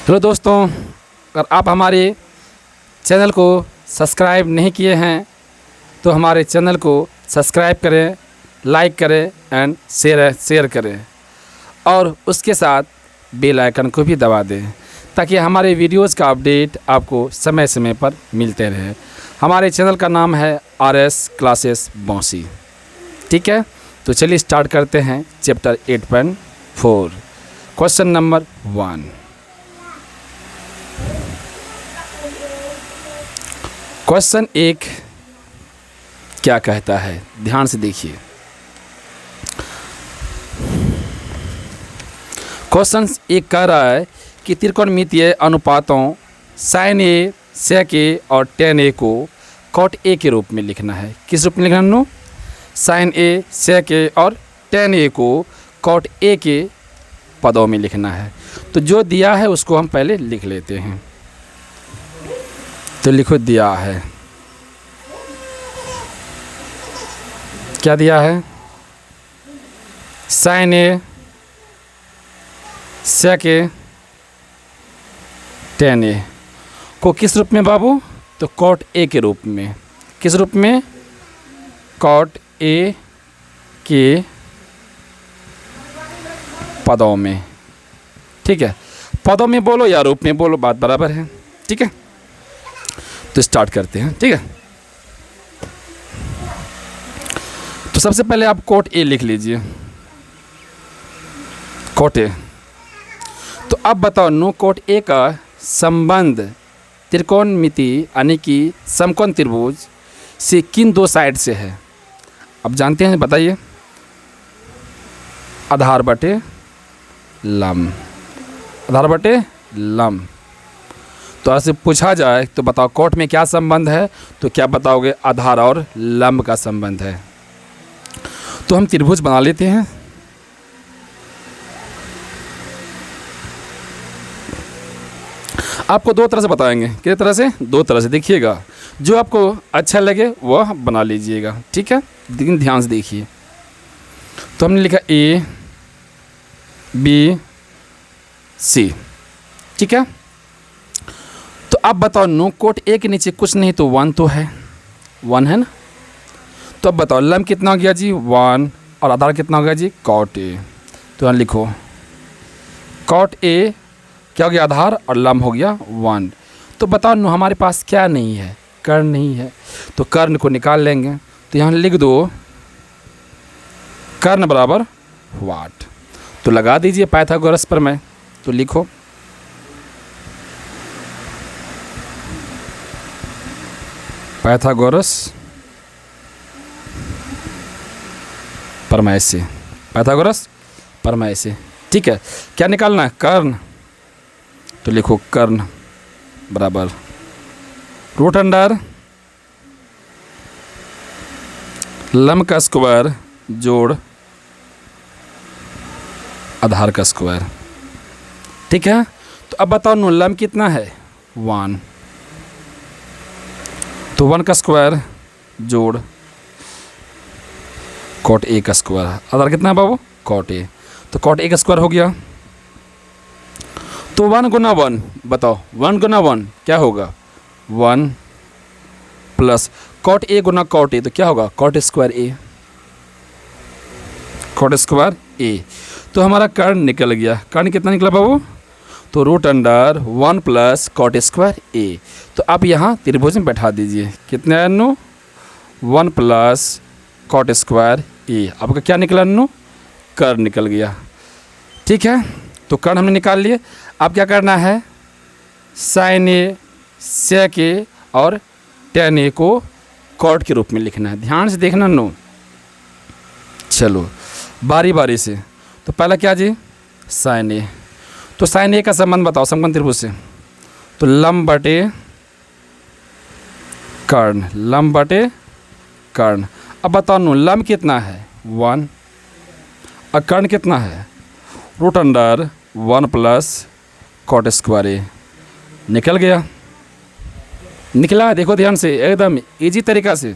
Hello दोस्तों, अगर आप हमारे चैनल को सब्सक्राइब नहीं किए हैं तो हमारे चैनल को सब्सक्राइब करें, लाइक करें एंड शेयर करें और उसके साथ बेल आइकन को भी दबा दें ताकि हमारे वीडियोज़ का अपडेट आपको समय समय पर मिलते रहे। हमारे चैनल का नाम है RS क्लासेस बौसी। ठीक है, तो चलिए स्टार्ट करते हैं चैप्टर 8.4 क्वेश्चन नंबर 1। क्वेश्चन 1 क्या कहता है, ध्यान से देखिए। क्वेश्चन 1 कह रहा है कि त्रिकोणमितीय अनुपातों sin A, sec A और tan A को cot A के रूप में लिखना है। किस रूप में लिखना है? sin A, sec A और tan A को cot A के पदों में लिखना है। तो जो दिया है उसको हम पहले लिख लेते हैं। तो लिखो, दिया है, क्या दिया है? sin A, sec A, tan A को किस रूप में बाबू? तो cot A के रूप में। किस रूप में? cot A के पदों में। ठीक है, पदों में बोलो या रूप में बोलो, बात बराबर है। ठीक है, तो स्टार्ट करते हैं। ठीक है, तो सबसे पहले आप cot A लिख लीजिए, cot A। तो अब बताओ नो cot A का संबंध त्रिकोणमिति यानी कि समकोण त्रिभुज से किन दो साइड से है? अब जानते हैं, बताइए। आधार बटे लंब, आधार बटे लंब। तो ऐसे पूछा जाए तो बताओ cot में क्या संबंध है? तो क्या बताओगे? आधार और लंब का संबंध है। तो हम त्रिभुज बना लेते हैं। आपको दो तरह से बताएंगे। किस तरह से? दो तरह से। देखिएगा, जो आपको अच्छा लगे वह बना लीजिएगा। ठीक है, लेकिन ध्यान से देखिए। तो हमने लिखा A B C। ठीक है, तो अब बताओ नो cot A के नीचे कुछ नहीं तो 1 तो है, 1 है ना। तो अब बताओ लंब कितना हो गया जी? 1। और आधार कितना हो गया जी? cot A। तो यहाँ लिखो cot A क्या हो गया? आधार, और लंब हो गया 1। तो बताओ नो हमारे पास क्या नहीं है? कर्ण नहीं है। तो कर्ण को निकाल लेंगे। तो यहाँ लिख दो कर्ण बराबर वाट। तो लगा दीजिए पाइथागोरस प्रमेय। तो लिखो पाइथागोरस प्रमेय से, पाइथागोरस प्रमेय से। ठीक है, क्या निकालना है? कर्ण। तो लिखो कर्ण बराबर रूट अंडर लंब का स्क्वायर जोड़ आधार का स्क्वायर। ठीक है, तो अब बताओ नो लंब कितना है? 1। तो 1 का स्क्वायर जोड़ cot A का स्क्वायर। आधार कितना है बाबू? cot A। तो cot A का स्क्वायर हो गया। तो 1 गुना 1, बताओ 1 गुना 1 क्या होगा? 1 plus cot A Guna cot A तो क्या होगा? cot square A, cot square A। तो हमारा कर्ण निकल गया। कर्ण कितना निकला बाबू? तो root under 1 plus cot square A। तो आप यहाँ त्रिभुज में बैठा दीजिए। कितने आया नो? 1 प्लस cot स्क्वायर A। आपका क्या निकला नो? कर्ण निकल गया। ठीक है, तो कर्ण हमने निकाल लिए। अब क्या करना है? sin A, sec A और tan A को cot के रूप में लिखना है। ध्यान से देखना नो। चलो बारी बारी से। तो पहला क्या जी? sin A। तो sin A का संबंध बताओ समकोण त्रिभुज से। तो लंब बटे कर्ण, लंब बटे कर्ण। अब बताओ नो लंब कितना है? 1। और कर्ण कितना है? Root under 1 plus cot square A। निकल गया, निकला। देखो ध्यान से, एकदम इजी तरीका से।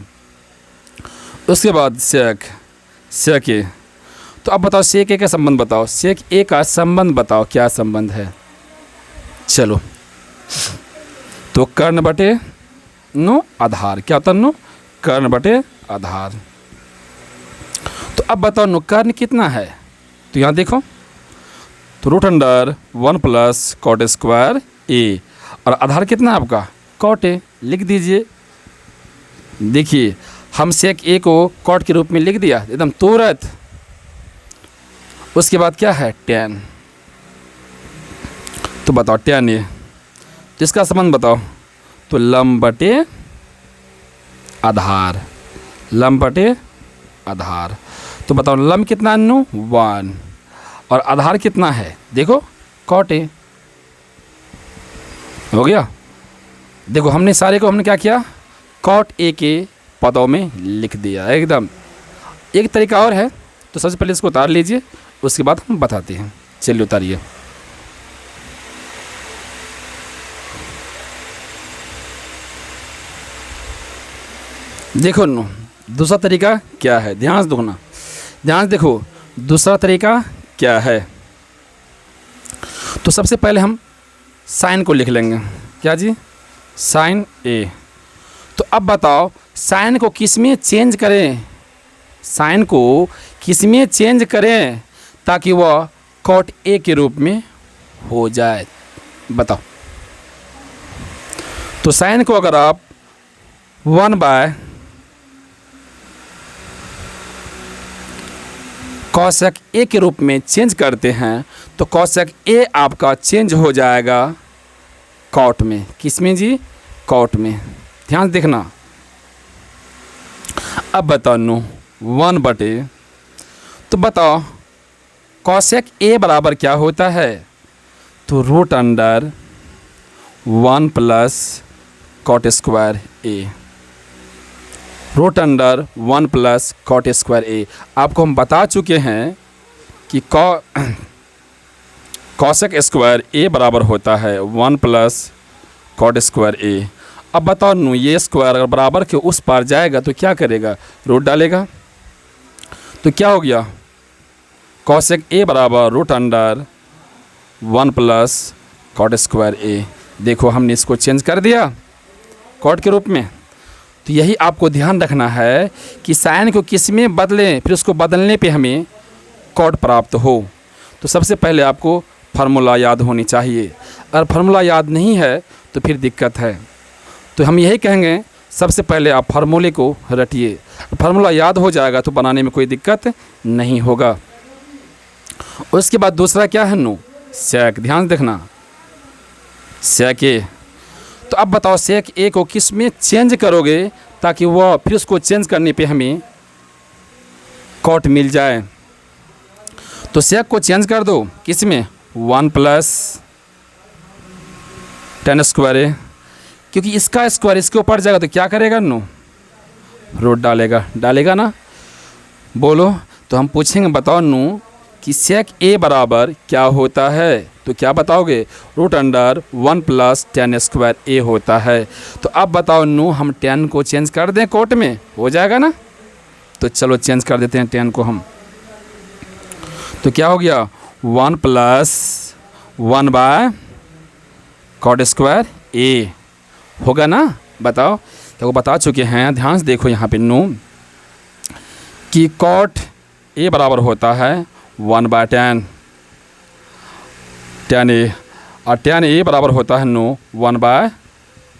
उसके बाद sec A। तो अब बताओ sec A का संबंध बताओ। sec A का संबंध बताओ, क्या संबंध है? चलो, तो कर्ण बटे नो आधार, क्या होता है नो, कर्ण बटे आधार। तो अब बताओ नो कर्ण कितना है, तो यहाँ देखो, तो root under 1 plus cot square A, और आधार कितना है आपका, कॉट ए, लिख दीजिए। देखिए हम सेक ए को कॉट के रूप में लिख दिया एकदम तुरंत। उसके बाद क्या है, tan। तो बताओ tan ए, तो इसका संबंध बताओ, तो लंब बटे आधार, लंब बटे आधार। तो बताओ लंब कितना नो 1, और आधार कितना है, देखो कॉट ए, हो गया। देखो हमने सारे को हमने क्या किया, कॉट ए के पदों में लिख दिया एकदम। एक तरीका और है, तो सबसे पहले इसको उतार लीजिए, उसके बाद हम बताते हैं। चलिए उतारिए। देखो नो दूसरा तरीका क्या है, ध्यान से देखना, ध्यान से देखो दूसरा तरीका क्या है। तो सबसे पहले हम साइन को लिख लेंगे, क्या जी, साइन ए। तो अब बताओ साइन को किस में चेंज करें, साइन को किस में चेंज करें ताकि वह कॉट ए के रूप में हो जाए, बताओ। तो साइन को अगर आप 1 बाय कॉसेक ए के रूप में चेंज करते हैं, तो कॉसेक ए आपका चेंज हो जाएगा कॉट में, किस में जी, कॉट में। ध्यान देखना। अब बताओ नो 1 बटे, तो बताओ कॉसेक ए बराबर क्या होता है, तो root under 1 plus cot square A, root under 1 plus cot square A. आपको हम बता चुके हैं कि कॉसेक स्क्वायर ए बराबर होता है 1 प्लस कॉट स्क्वायर ए। अब बताओ नो ये स्क्वायर अगर बराबर के उस पार जाएगा तो क्या करेगा, रूट डालेगा। तो क्या हो गया, कॉसेक ए बराबर root under 1 plus cot square A. देखो हमने इसको चेंज कर दिया कॉट के रूप में। तो यही आपको ध्यान रखना है कि साइन को किस में बदलें, फिर उसको बदलने पे हमें कॉट प्राप्त हो। तो सबसे पहले आपको फार्मूला याद होनी चाहिए, अगर फार्मूला याद नहीं है तो फिर दिक्कत है। तो हम यही कहेंगे सबसे पहले आप फार्मूले को रटिए, फार्मूला याद हो जाएगा तो बनाने में कोई दिक्कत नहीं होगा। उसके बाद दूसरा क्या है नो, सेक, ध्यान देखना, सेक ए। तो अब बताओ सेक ए को किस में चेंज करोगे ताकि वह फिर उसको चेंज करने पे हमें कॉट मिल जाए। तो सेक को चेंज कर दो किस में, 1 प्लस tan स्क्वायर ए, क्योंकि इसका स्क्वायर इसके ऊपर जाएगा तो क्या करेगा नो, रूट डालेगा, डालेगा ना, बोलो। तो हम पूछेंगे बताओ नो कि सेक ए बराबर क्या होता है, तो क्या बताओगे, root under 1 plus tan square A होता है। तो अब बताओ नो हम tan को चेंज कर दें कोट में, हो जाएगा ना। तो चलो चेंज कर देते हैं tan को हम। तो क्या हो गया, 1 प्लस 1 बाय कॉट स्क्वायर ए होगा ना, बताओ। तो वो बता चुके हैं, ध्यान से देखो यहाँ पे नो कि कॉट ए बराबर होता है 1 बाय tan ए, और tan ए बराबर होता है नो 1 बाय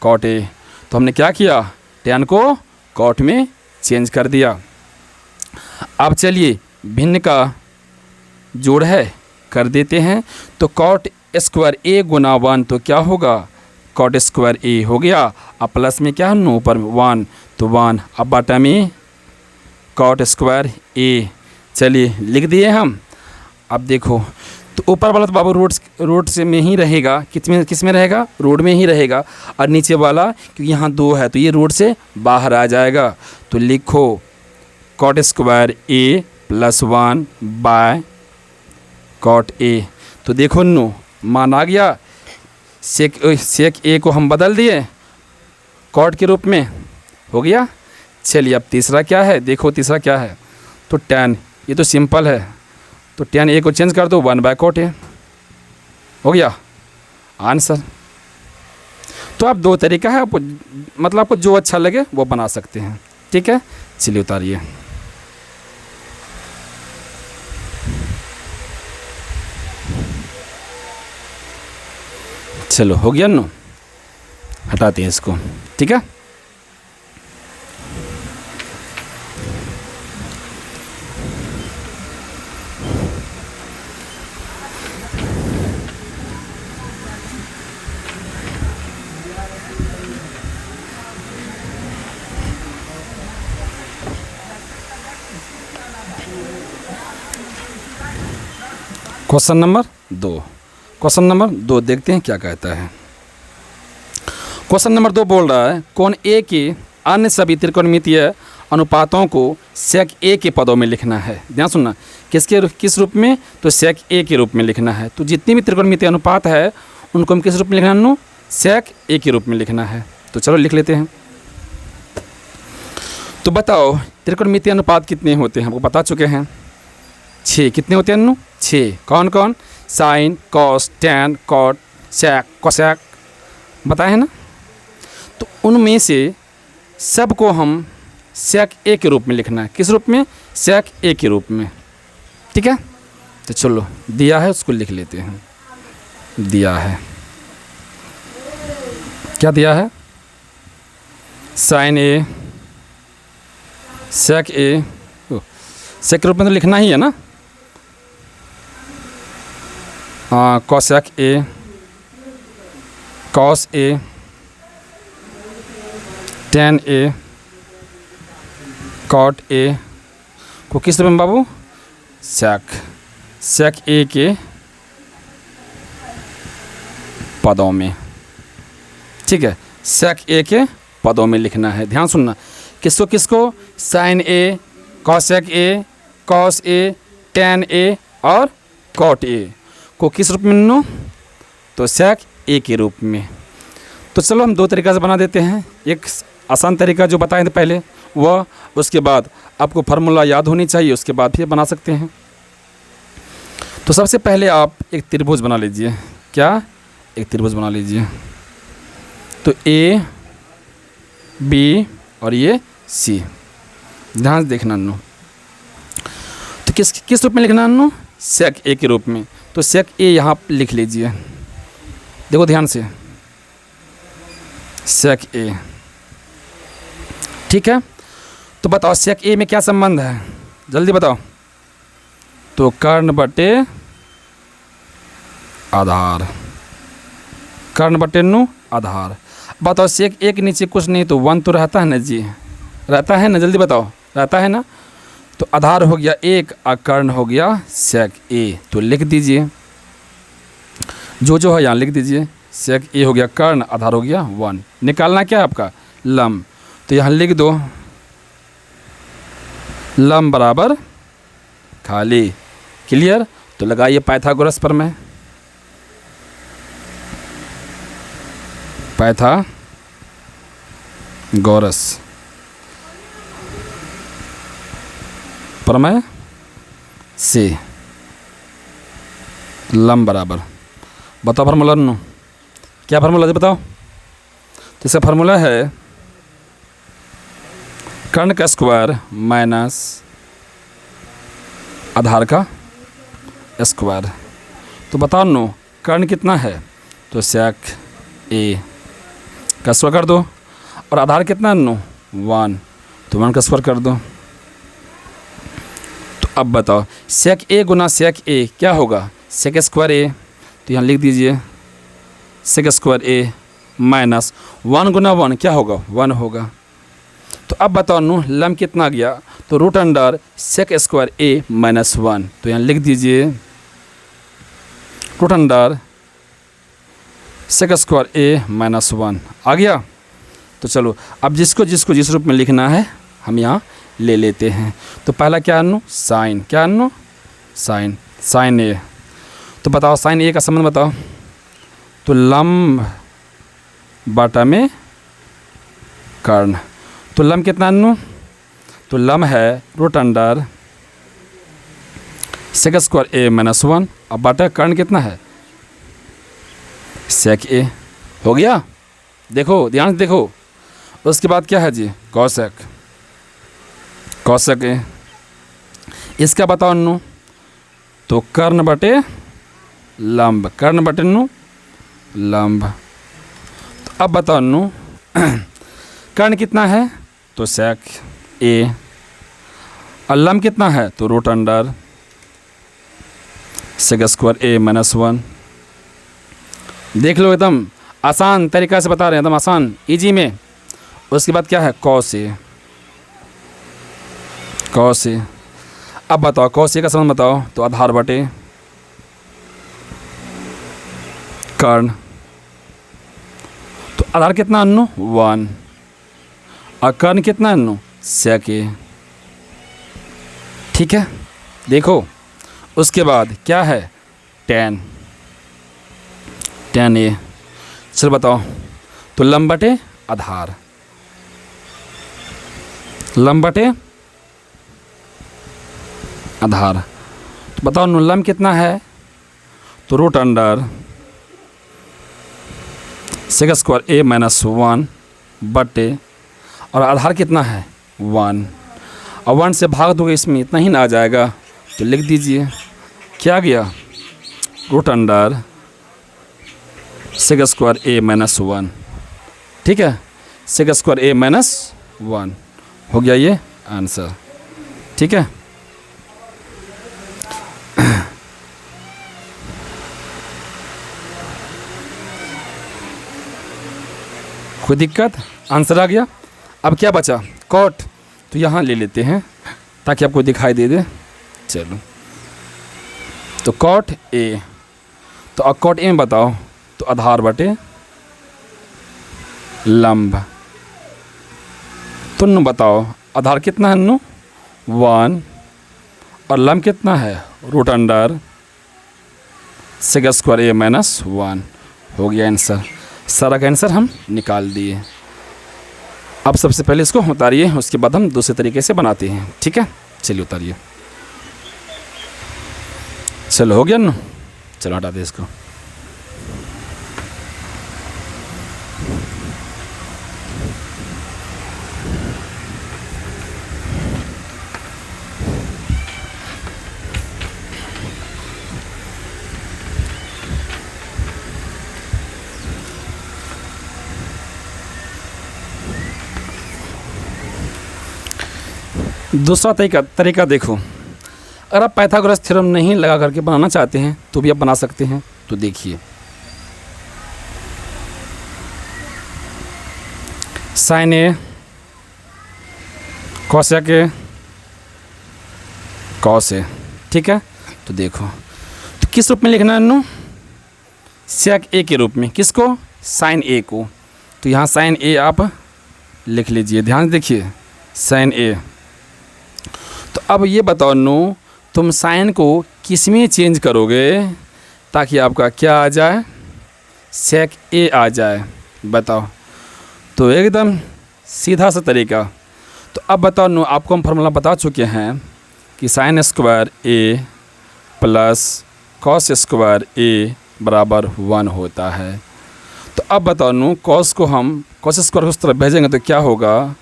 कॉट ए। तो हमने क्या किया, tan को कॉट में चेंज कर दिया। अब चलिए भिन्न का जोड़ है कर देते हैं। तो कॉट स्क्वायर ए गुना 1 तो क्या होगा, कॉट स्क्वायर ए हो गया। अब प्लस में क्या है नो, ऊपर 1 तो 1, अब बटा में कॉट स्क्वायर ए। चलिए लिख दिए हम। अब देखो तो ऊपर वाला तो बाबू रूट से में ही रहेगा, किस में रहेगा, रूट में ही रहेगा। और नीचे वाला क्योंकि यहाँ 2 है तो ये रूट से बाहर आ जाएगा। तो लिखो cot square A plus 1 by cot A. तो देखो नो मान आ गया, सेक ए को हम बदल दिए कॉट के रूप में, हो गया। चलिए अब तीसरा क्या है, देखो तीसरा क्या है, तो tan, ये तो सिंपल है। तो tan ए को चेंज कर दो 1 बाय कॉट ए, हो गया। आंसर। तो आप दो तरीका है, आपको मतलब आपको जो अच्छा लगे वो बना सकते हैं। ठीक है, चलिए उतारिए। चलो हो गया नो, हटाते हैं इसको। ठीक है, क्वेश्चन नंबर 2। क्वेश्चन नंबर 2 देखते हैं क्या कहता है। क्वेश्चन नंबर 2 बोल रहा है कोण ए के अन्य सभी त्रिकोणमितीय अनुपातों को सेक ए के पदों में लिखना है। ध्यान सुनना, किस रूप में? तो सेक ए के रूप में लिखना है। तो जितनी भी त्रिकोणमितीय अनुपात है उनको हम किस रूप में लिखना है? सेक ए के रूप में लिखना है। तो चलो लिख लेते हैं। तो बताओ त्रिकोणमितीय अनुपात कितने होते हैं? हमको बता चुके हैं 6। कितने होते हैं? 6। कौन कौन? साइन, कॉस, टैन, कॉट, सेक, कोसेक, बताए हैं ना। तो उनमें से सबको हम सेक ए के रूप में लिखना है। किस रूप में? सेक ए के रूप में। ठीक है, तो चलो दिया है उसको लिख लेते हैं। दिया है, क्या दिया है? साइन ए, सेक ए, सेक के रूप में तो लिखना ही है ना। हाँ, cosec A, cos A, tan A, cot A को किस रूप में बाबू? सेक ए के पदों में। ठीक है, सेक ए के पदों में लिखना है। ध्यान सुनना, किसको किसको? Sine A, cosec A, cos A, tan A और कॉट ए को किस रूप में? तो सेक ए के रूप में। तो चलो हम दो तरीक़ा से बना देते हैं। एक आसान तरीका जो बताए थे पहले वह, उसके बाद आपको फार्मूला याद होनी चाहिए, उसके बाद फिर बना सकते हैं। तो सबसे पहले आप एक त्रिभुज बना लीजिए। क्या? एक त्रिभुज बना लीजिए। तो ए, बी और ये सी। ध्यान से देखना नो। तो किस रूप में लिखना नो? सेक ए के रूप में। तो सेक ए यहाँ लिख लीजिए। देखो ध्यान से, सेक ए। ठीक है, तो बताओ सेक ए में क्या संबंध है? जल्दी बताओ। तो कर्ण बटे आधार, कर्ण बटे आधार। बताओ सेक ए के नीचे कुछ नहीं तो 1 तो रहता है ना जी, रहता है ना। जल्दी बताओ, रहता है ना। तो आधार हो गया 1 और कर्ण हो गया सेक ए। तो लिख दीजिए, जो है यहाँ लिख दीजिए। सेक ए हो गया कर्ण, आधार हो गया 1। निकालना क्या है आपका? लंब। तो यहाँ लिख दो लंब बराबर खाली। क्लियर? तो लगाइए पाइथागोरस पर में। पाइथागोरस प्रमेय से लंब बराबर, बताओ फार्मूला नो। क्या फार्मूला है बताओ? तो इसका फार्मूला है कर्ण का स्क्वायर माइनस आधार का स्क्वायर। तो बताओ नो कर्ण कितना है? तो सेक ए का स्क्वायर कर दो, और आधार कितना है? 1, तो 1 का स्क्वायर कर दो। तो अब बताओ सेक ए गुना सेक ए क्या होगा? सेक स्क्वायर ए। तो यहाँ लिख दीजिए सेक स्क्वायर ए माइनस 1 गुना 1 क्या होगा? 1 होगा। तो अब बताओ लंब कितना गया? तो root under sec square A minus 1। तो यहाँ लिख दीजिए root under sec square A minus 1 आ गया। तो चलो अब जिसको जिस रूप में लिखना है हम यहाँ ले लेते हैं। तो पहला क्या है? साइन। क्या है? साइन ए। तो बताओ साइन ए का संबंध बताओ। तो लंब बटा में कर्ण। तो लंब कितना है? तो लंब है root under sec square A minus 1। अब बटा कर्ण कितना है? सेक ए हो गया। देखो ध्यान से देखो, उसके बाद क्या है जी, कॉसेक, कॉसेक ए। इसका बताओ नु, तो कर्ण बटे लंब, कर्ण बटे नु लंब। तो अब बताओ नु कर्ण कितना है, तो सेक ए, और लंब कितना है, तो root under sec square A minus 1। देख लो एकदम आसान तरीका से बता रहे हैं, एकदम आसान इजी में। उसके बाद क्या है, कॉस ए, कॉस ए। अब बताओ कॉस ए का संबंध बताओ, तो आधार बटे कर्ण, तो आधार कितना अन्नु 1, और कर्ण कितना अन्नु सेक ए। ठीक है, देखो उसके बाद क्या है, tan, tan ए। चलो बताओ, तो लंब बटे आधार, लंब बटे आधार। तो बताओ नु लंब कितना है, तो root under sec square A minus 1 बटे, और आधार कितना है 1, और 1 से भाग दोगे इसमें इतना ही ना आ जाएगा, तो लिख दीजिए क्या गया, root under sec square A minus 1। ठीक है, सेक स्क्वायर ए माइनस 1 हो गया ये आंसर। ठीक है, कोई दिक्कत, आंसर आ गया। अब क्या बचा, कॉट, तो यहाँ ले लेते हैं ताकि आपको दिखाई दे दे। चलो, तो कॉट ए, तो अब कॉट ए में बताओ, तो आधार बटे लंब। तो नु बताओ आधार कितना है नु 1, और लंब कितना है root under sec square A minus 1। हो गया आंसर, सारा का आंसर हम निकाल दिए। अब सबसे पहले इसको उतारिए, उसके बाद हम दूसरे तरीके से बनाते हैं। ठीक है, चलिए उतारिए। चलो हो गया ना, चलो हटा दे इसको। दूसरा तरीका देखो, अगर आप पाइथागोरस थ्योरम नहीं लगा करके बनाना चाहते हैं तो भी आप बना सकते हैं। तो देखिए, sine A cosec A cos A. ठीक है, तो देखो, तो किस रूप में लिखना है नो, सेक ए के रूप में। किसको, साइन ए को। तो यहाँ साइन ए आप लिख लीजिए, ध्यान से देखिए, साइन ए। तो अब ये बताओ नो, तुम साइन को किस में चेंज करोगे ताकि आपका क्या आ जाए, सेक ए आ जाए, बताओ। तो एकदम सीधा सा तरीका। तो अब बताओ नो, आपको हम फार्मूला बता चुके हैं कि sign square A plus cos square ए बराबर 1 होता है। तो अब बताओ नो, कॉस को हम कॉस स्क्वायर उस तरफ भेजेंगे तो क्या होगा,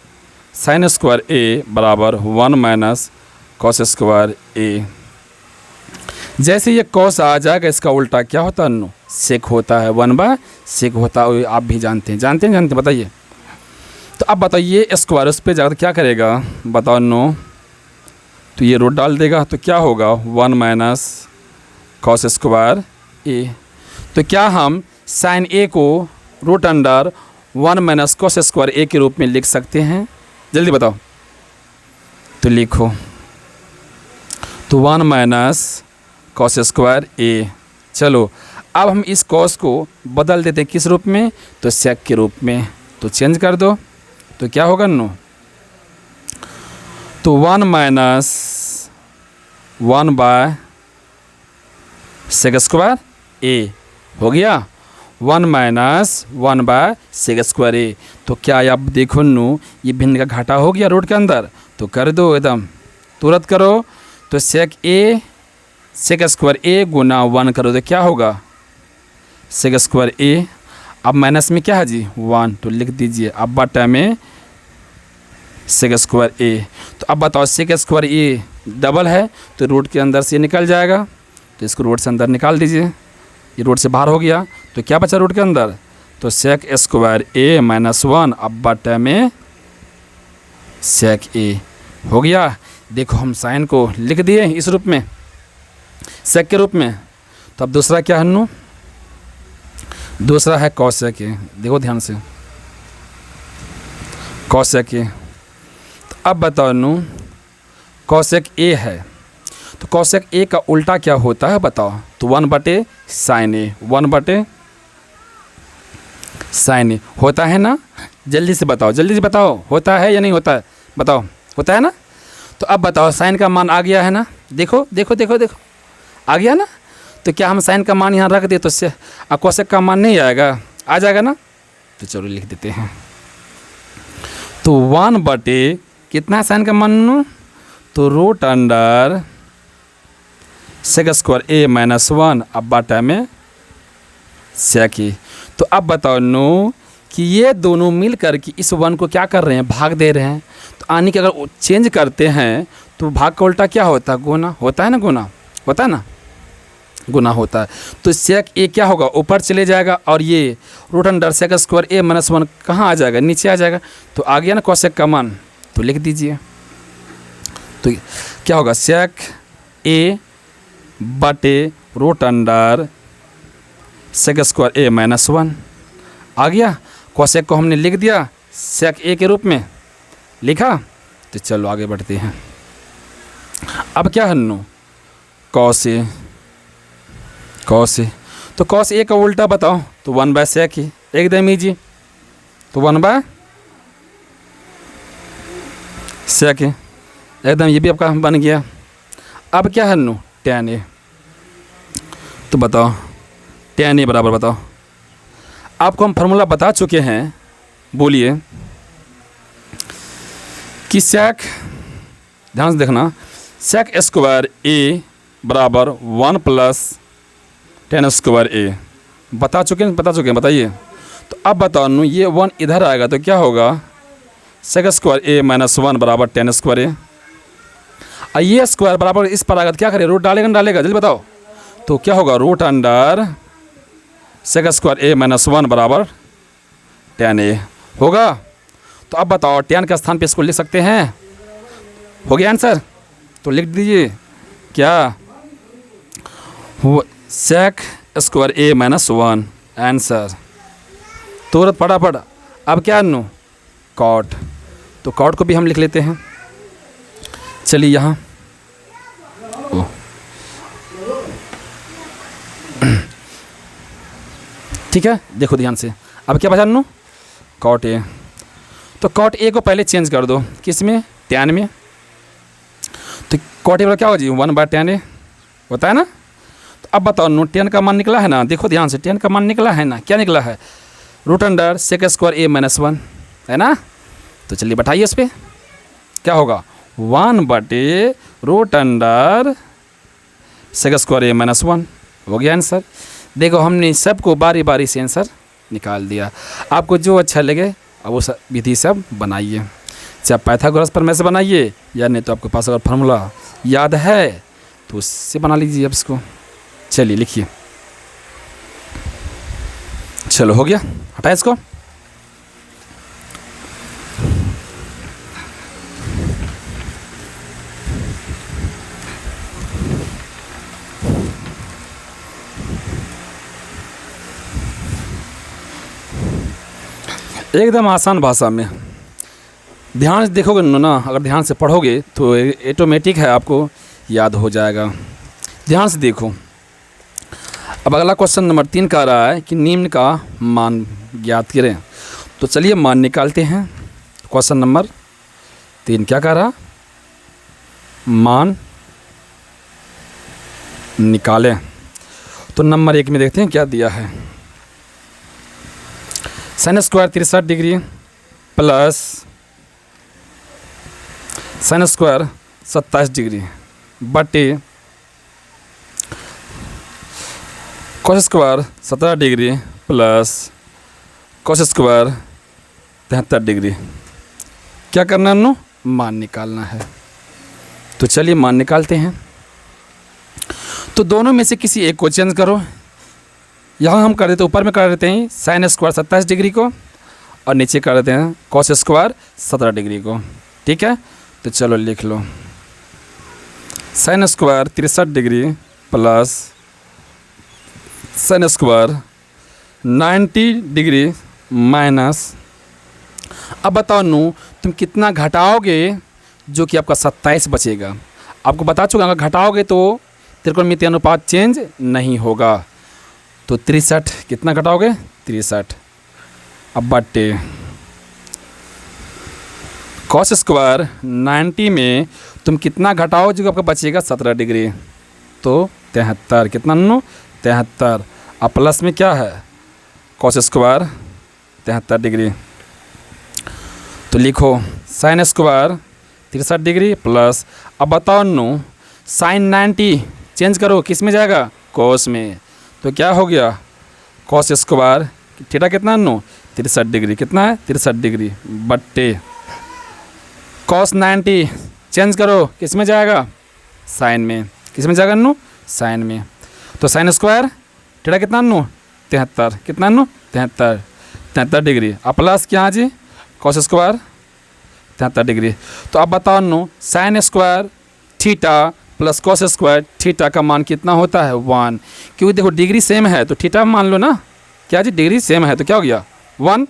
साइन स्क्वायर ए बराबर 1 माइनस कॉस स्क्वायर ए। जैसे ये कॉस आ जाएगा, इसका उल्टा क्या होता है नो, सेक होता है, 1/सेक होता है। आप भी जानते हैं बताइए। तो अब बताइए स्क्वायर उस पर जाकर क्या करेगा, बताओ नो। तो ये रूट डाल देगा, तो क्या होगा 1 माइनस कॉस स्क्वायर ए। तो क्या हम साइन ए को root under 1 minus cos square A के रूप में लिख सकते हैं, जल्दी बताओ। तो लिखो, तो 1 माइनस कॉस स्क्वायर ए। चलो अब हम इस कॉस को बदल देते हैं किस रूप में, तो सेक के रूप में। तो चेंज कर दो, तो क्या होगा नो, तो 1 माइनस 1/सेक स्क्वायर ए हो गया, 1 माइनस 1/सेक स्क्वायर ए। तो क्या आप देखो नो, ये भिन्न का घाटा हो गया रूट के अंदर, तो कर दो एकदम तुरंत करो। तो सेक स्क्वायर ए गुना 1 करो तो क्या होगा, सेक स्क्वायर ए। अब माइनस में क्या है जी 1, तो लिख दीजिए। अब बटा में सेक स्क्वायर ए। तो अब बताओ सेक स्क्वायर ए डबल है तो रूट के अंदर से निकल जाएगा, तो इसको रूट से अंदर निकाल दीजिए। ये रूट से बाहर हो गया तो क्या बचा रूट के अंदर, तो सेक स्क्वायर ए माइनस 1 अब बटा में सेक ए हो गया। देखो हम साइन को लिख दिए इस रूप में, सेक के रूप में। तो अब दूसरा क्या है नू, दूसरा है कॉसेक ए। देखो ध्यान से, कॉसेक ए। तो अब बताओ नू, कॉसेक ए है तो कॉसेक ए का उल्टा क्या होता है बताओ, तो 1/sin ए, 1/sin ए होता है ना। जल्दी से बताओ, जल्दी से बताओ, होता है या नहीं होता है, बताओ होता है ना। तो अब बताओ साइन का मान आ गया है ना, देखो देखो देखो देखो आ गया ना। तो क्या हम साइन का मान यहाँ रख दे तो इससे कॉसेक का मान नहीं आएगा, आ जाएगा ना। तो चलो लिख देते हैं। तो 1/, कितना है साइन का मान, तो root under sec square A minus 1 अब बटा में सेक ए। तो अब बताओ नो कि ये दोनों मिल कर के इस 1 को क्या कर रहे हैं, भाग दे रहे हैं। तो आने के अगर चेंज करते हैं तो भाग का उल्टा क्या होता है, गुना होता है ना, गुना होता है ना, गुना होता है। तो सेक ए क्या होगा, ऊपर चले जाएगा और ये root under sec square A minus 1 कहाँ आ जाएगा, नीचे आ जाएगा। तो आ गया ना कॉसेक का मान, तो लिख दीजिए। तो क्या होगा, सेक ए बटे root under sec square A minus 1 आ गया। कॉसेक को हमने लिख दिया सेक ए के रूप में लिखा। तो चलो आगे बढ़ते हैं। अब क्या है नो, कॉस ए, कॉस ए। तो कॉस ए का उल्टा बताओ, तो 1/sec ए, एकदम ईजी। तो 1/sec ए एकदम, ये भी आपका बन गया। अब क्या है नो, tan ए। तो बताओ tan ए बराबर बताओ, आपको हम फार्मूला बता चुके हैं, बोलिए कि सेक, ध्यान से देखना, सेक स्क्वायर ए बराबर 1 + tan स्क्वायर ए। बता चुके हैं, बता चुके हैं, बताइए। तो अब बताओ नो, ये 1 इधर आएगा तो क्या होगा, सेक स्क्वायर ए माइनस 1 बराबर tan स्क्वायर ए। और ये स्क्वायर बराबर इस पर आएगा तो क्या करें, रूट डालेगा ना डालेगा, जल्दी बताओ। तो क्या होगा, root under sec square A minus 1 बराबर tan ए होगा। तो अब बताओ tan के स्थान पे इसको लिख सकते हैं, हो गया आंसर। तो लिख दीजिए क्या, सेक स्क्वायर ए माइनस 1 आंसर। तुरंत फटाफट। अब क्या नो, कॉट। तो कॉट को भी हम लिख लेते हैं, चलिए यहाँ। ठीक है, देखो ध्यान से। अब क्या बचा नो, कॉट ए। तो कॉट ए को पहले चेंज कर दो, किस में, tan में। तो कॉट ए वाला क्या होगा जी, 1/tan ए होता है ना। तो अब बताओ नो, tan का मान निकला है ना, देखो ध्यान से, tan का मान निकला है ना, क्या निकला है, root under sec square A minus 1 है ना। तो चलिए बैठाइए उस पर, क्या होगा, 1/, root under sec square A minus 1 हो गया आंसर। देखो हमने सबको बारी बारी से आंसर निकाल दिया। आपको जो अच्छा लगे अब वो विधि सब बनाइए, चाहे पाइथागोरस प्रमेय से बनाइए या नहीं तो आपके पास अगर फार्मूला याद है तो उससे बना लीजिए अब इसको। चलिए लिखिए, चलो हो गया, हटाए इसको। एकदम आसान भाषा में ध्यान से देखोगे ना, अगर ध्यान से पढ़ोगे तो ऑटोमेटिक है आपको याद हो जाएगा। ध्यान से देखो। अब अगला क्वेश्चन नंबर 3 कह रहा है कि निम्न का मान ज्ञात करें। तो चलिए मान निकालते हैं। क्वेश्चन नंबर 3 क्या कह रहा, मान निकालें। तो नंबर 1 में देखते हैं क्या दिया है। Sine square 63 degree plus sine square 27 degree बटे cos square 17 degree plus cos square 73 degree. क्या करना है अन्नू? मान निकालना है। तो चलिए मान निकालते हैं। तो दोनों में से किसी एक को चेंज करो। यहाँ हम कर देते हैं, ऊपर में कर देते हैं साइन स्क्वायर 27 डिग्री को और नीचे कर देते हैं कॉस स्क्वायर 17 डिग्री को। ठीक है, तो चलो लिख लो sine square 63 degree plus sine square 90 degree minus. अब बताओ नू, तुम कितना घटाओगे जो कि आपका 27 बचेगा। आपको बता चुका, अगर घटाओगे तो त्रिकोणमितीय अनुपात चेंज नहीं होगा। तो 63 कितना घटाओगे? 63। अब बट्टे कॉस स्क्वायर 90 में तुम कितना घटाओ जो आपका बचेगा 17 डिग्री, तो 73। कितना नो? 73। अब प्लस में क्या है? Cos square 73 degree. तो लिखो साइन स्क्वायर 63 डिग्री प्लस, अब बताओ नो साइन 90 चेंज करो, किस में जाएगा? कॉस में। तो क्या हो गया? कॉस स्क्वायर थीटा कितना नो? 63 डिग्री। कितना है? 63 डिग्री बट्टे कॉस 90 चेंज करो, किस में जाएगा? साइन में। किस में जाएगा नो? साइन में। तो साइन स्क्वायर थीटा कितना नो? 73। कितना नो? 73 डिग्री। अब प्लस क्या जी? Cos square 73 degree. तो अब बताओ नो sine square theta plus cos square theta का मान कितना होता है? 1। क्योंकि देखो डिग्री सेम है तो थीटा मान लो ना। क्या जी? डिग्री सेम है तो क्या हो गया? 1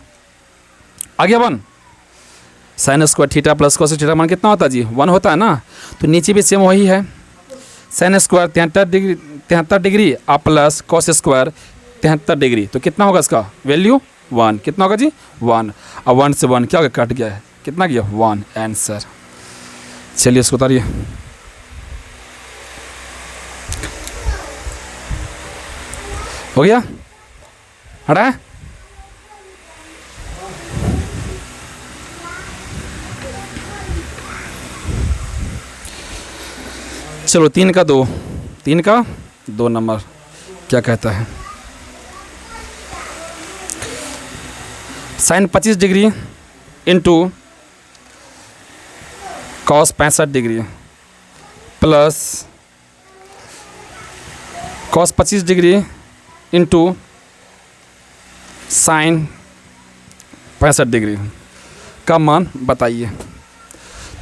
आ गया। 1 sign square theta plus cos theta मान कितना होता है जी? 1 होता है ना। तो नीचे भी सेम वही है, साइन स्क्वायर 73 डिग्री आप प्लस कॉस स्क्वायर 73 डिग्री। तो कितना होगा इसका वैल्यू? 1। कितना होगा जी? 1। अब 1 से 1 क्या हो गया? कट गया है। कितना गया? 1 आंसर। चलिए इसको उतारिए। हो गया? हटा है? चलो 3 का 2 नंबर क्या कहता है? Sine 25 degree into cos 65 degree plus cos 25 degree into sine 65 degree का मान बताइए।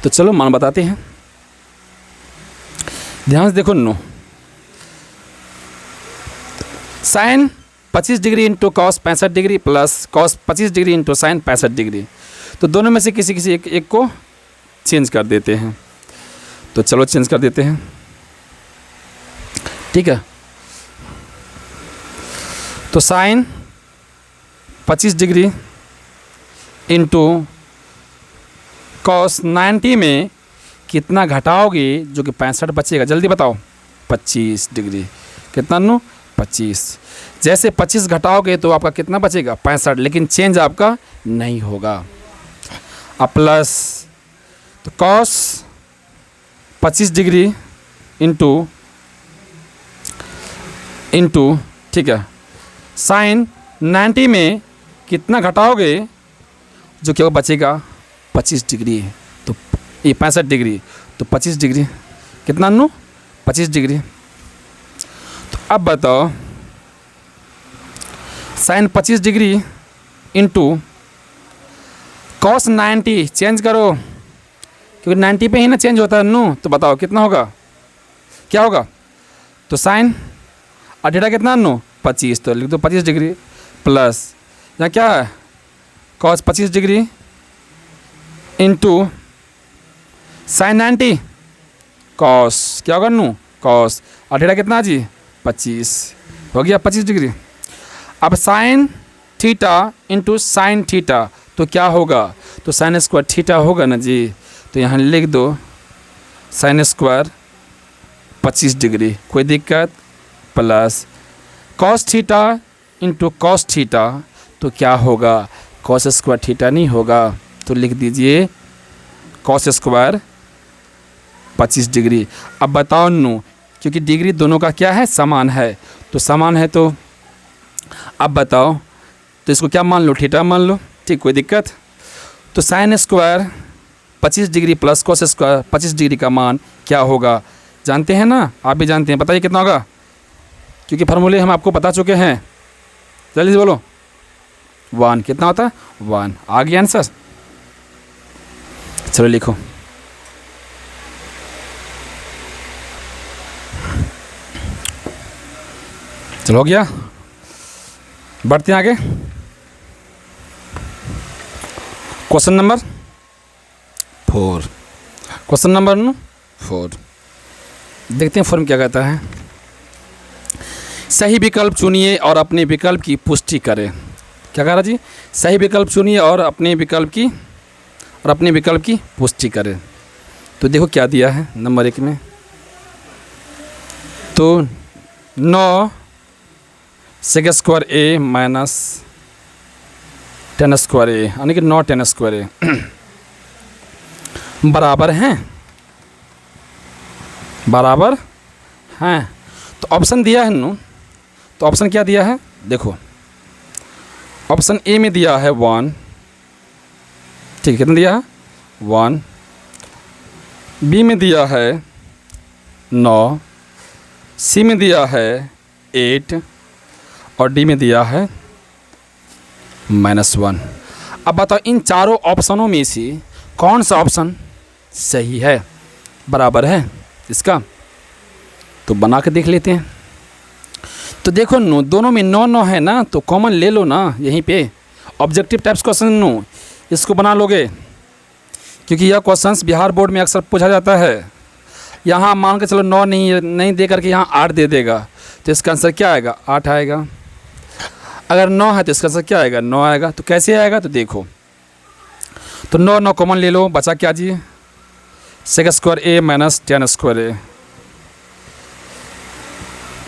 तो चलो मान बताते हैं, ध्यान से देखो नो। Sine 25 degree into cos 65 degree plus cos 25 degree into sine 65 degree. तो दोनों में से किसी एक को चेंज कर देते हैं। तो चलो चेंज कर देते हैं। ठीक है, तो साइन 25 डिग्री इंटू कॉस 90 में कितना घटाओगे जो कि 65 बचेगा? जल्दी बताओ। 25 डिग्री। कितना नो? 25। जैसे 25 घटाओगे तो आपका कितना बचेगा? 65, लेकिन चेंज आपका नहीं होगा। अब प्लस तो कॉस 25 डिग्री इंटू ठीक है साइन 90 में कितना घटाओगे जो कि बचेगा? 25 डिग्री। तो ये 65 डिग्री तो 25 डिग्री। कितना नो? 25 डिग्री। तो अब बताओ sine 25 degree into cos 90 change करो, क्योंकि 90 पे ही ना चेंज होता है नो। तो बताओ कितना होगा? क्या होगा? तो साइन और थीटा कितना नो? 25। तो लिख दो 25 डिग्री प्लस यहाँ क्या है? Cos 25 degree into sign 90 cos क्या होगा नो? कॉस और थीटा कितना जी? 25। हो गया 25 डिग्री। अब sign theta into sine theta तो क्या होगा? तो साइन स्क्वायर थीटा होगा ना जी। तो यहाँ लिख दो साइन स्क्वायर 25 डिग्री, कोई दिक्कत, plus cos theta into cos theta तो क्या होगा? कॉस स्क्वायर थीटा नहीं होगा। तो लिख दीजिए कॉस स्क्वायर 25 डिग्री। अब बताओ नो, क्योंकि डिग्री दोनों का क्या है? समान है, तो समान है, तो अब बताओ, तो इसको क्या मान लो, थीटा मान लो, ठीक, कोई दिक्कत। तो sine square 25 degree plus cos square 25 degree का मान क्या होगा, जानते हैं ना, आप भी जानते हैं, बताइए कितना होगा, क्योंकि फार्मूले हम आपको बता चुके हैं। जल्दी से बोलो, 1 कितना होता है, 1। आ गया आंसर, चलो लिखो। चलो हो गया, बढ़ते हैं आगे। क्वेश्चन नंबर 4, क्वेश्चन नंबर 4 देखते हैं फॉर्म क्या कहता है। सही विकल्प चुनिए और अपने विकल्प की पुष्टि करें। क्या कह रहा जी, सही विकल्प चुनिए और अपने विकल्प की पुष्टि करें। तो देखो क्या दिया है नंबर 1 में, तो 9 सेक स्क्वायर ए माइनस 10 स्क्वायर ए, यानी कि 9 10 स्क्वायर ए बराबर हैं, बराबर हैं। तो ऑप्शन दिया है नो, तो ऑप्शन क्या दिया है, देखो ऑप्शन ए में दिया है 1, ठीक है, कितना दिया है 1, बी में दिया है 9, सी में दिया है 8 और डी में दिया है -1। अब बताओ इन चारों ऑप्शनों में से कौन सा ऑप्शन सही है, बराबर है इसका, तो बना के देख लेते हैं। तो देखो नो, दोनों में 9 9 है ना, तो कॉमन ले लो ना यहीं पे, ऑब्जेक्टिव टाइप्स क्वेश्चन नो, इसको बना लोगे, क्योंकि यह क्वेश्चंस बिहार बोर्ड में अक्सर पूछा जाता है। यहाँ मान के चलो 9 नहीं दे करके यहाँ 8 दे देगा, तो इसका आंसर क्या आएगा, 8 आएगा। अगर 9 है तो इसका आंसर क्या आएगा, 9 आएगा। तो कैसे आएगा, तो देखो, तो 9 9 कॉमन ले लो, बचा क्या जी, सेक स्क्वायर ए माइनस 10 स्क्वायर ए,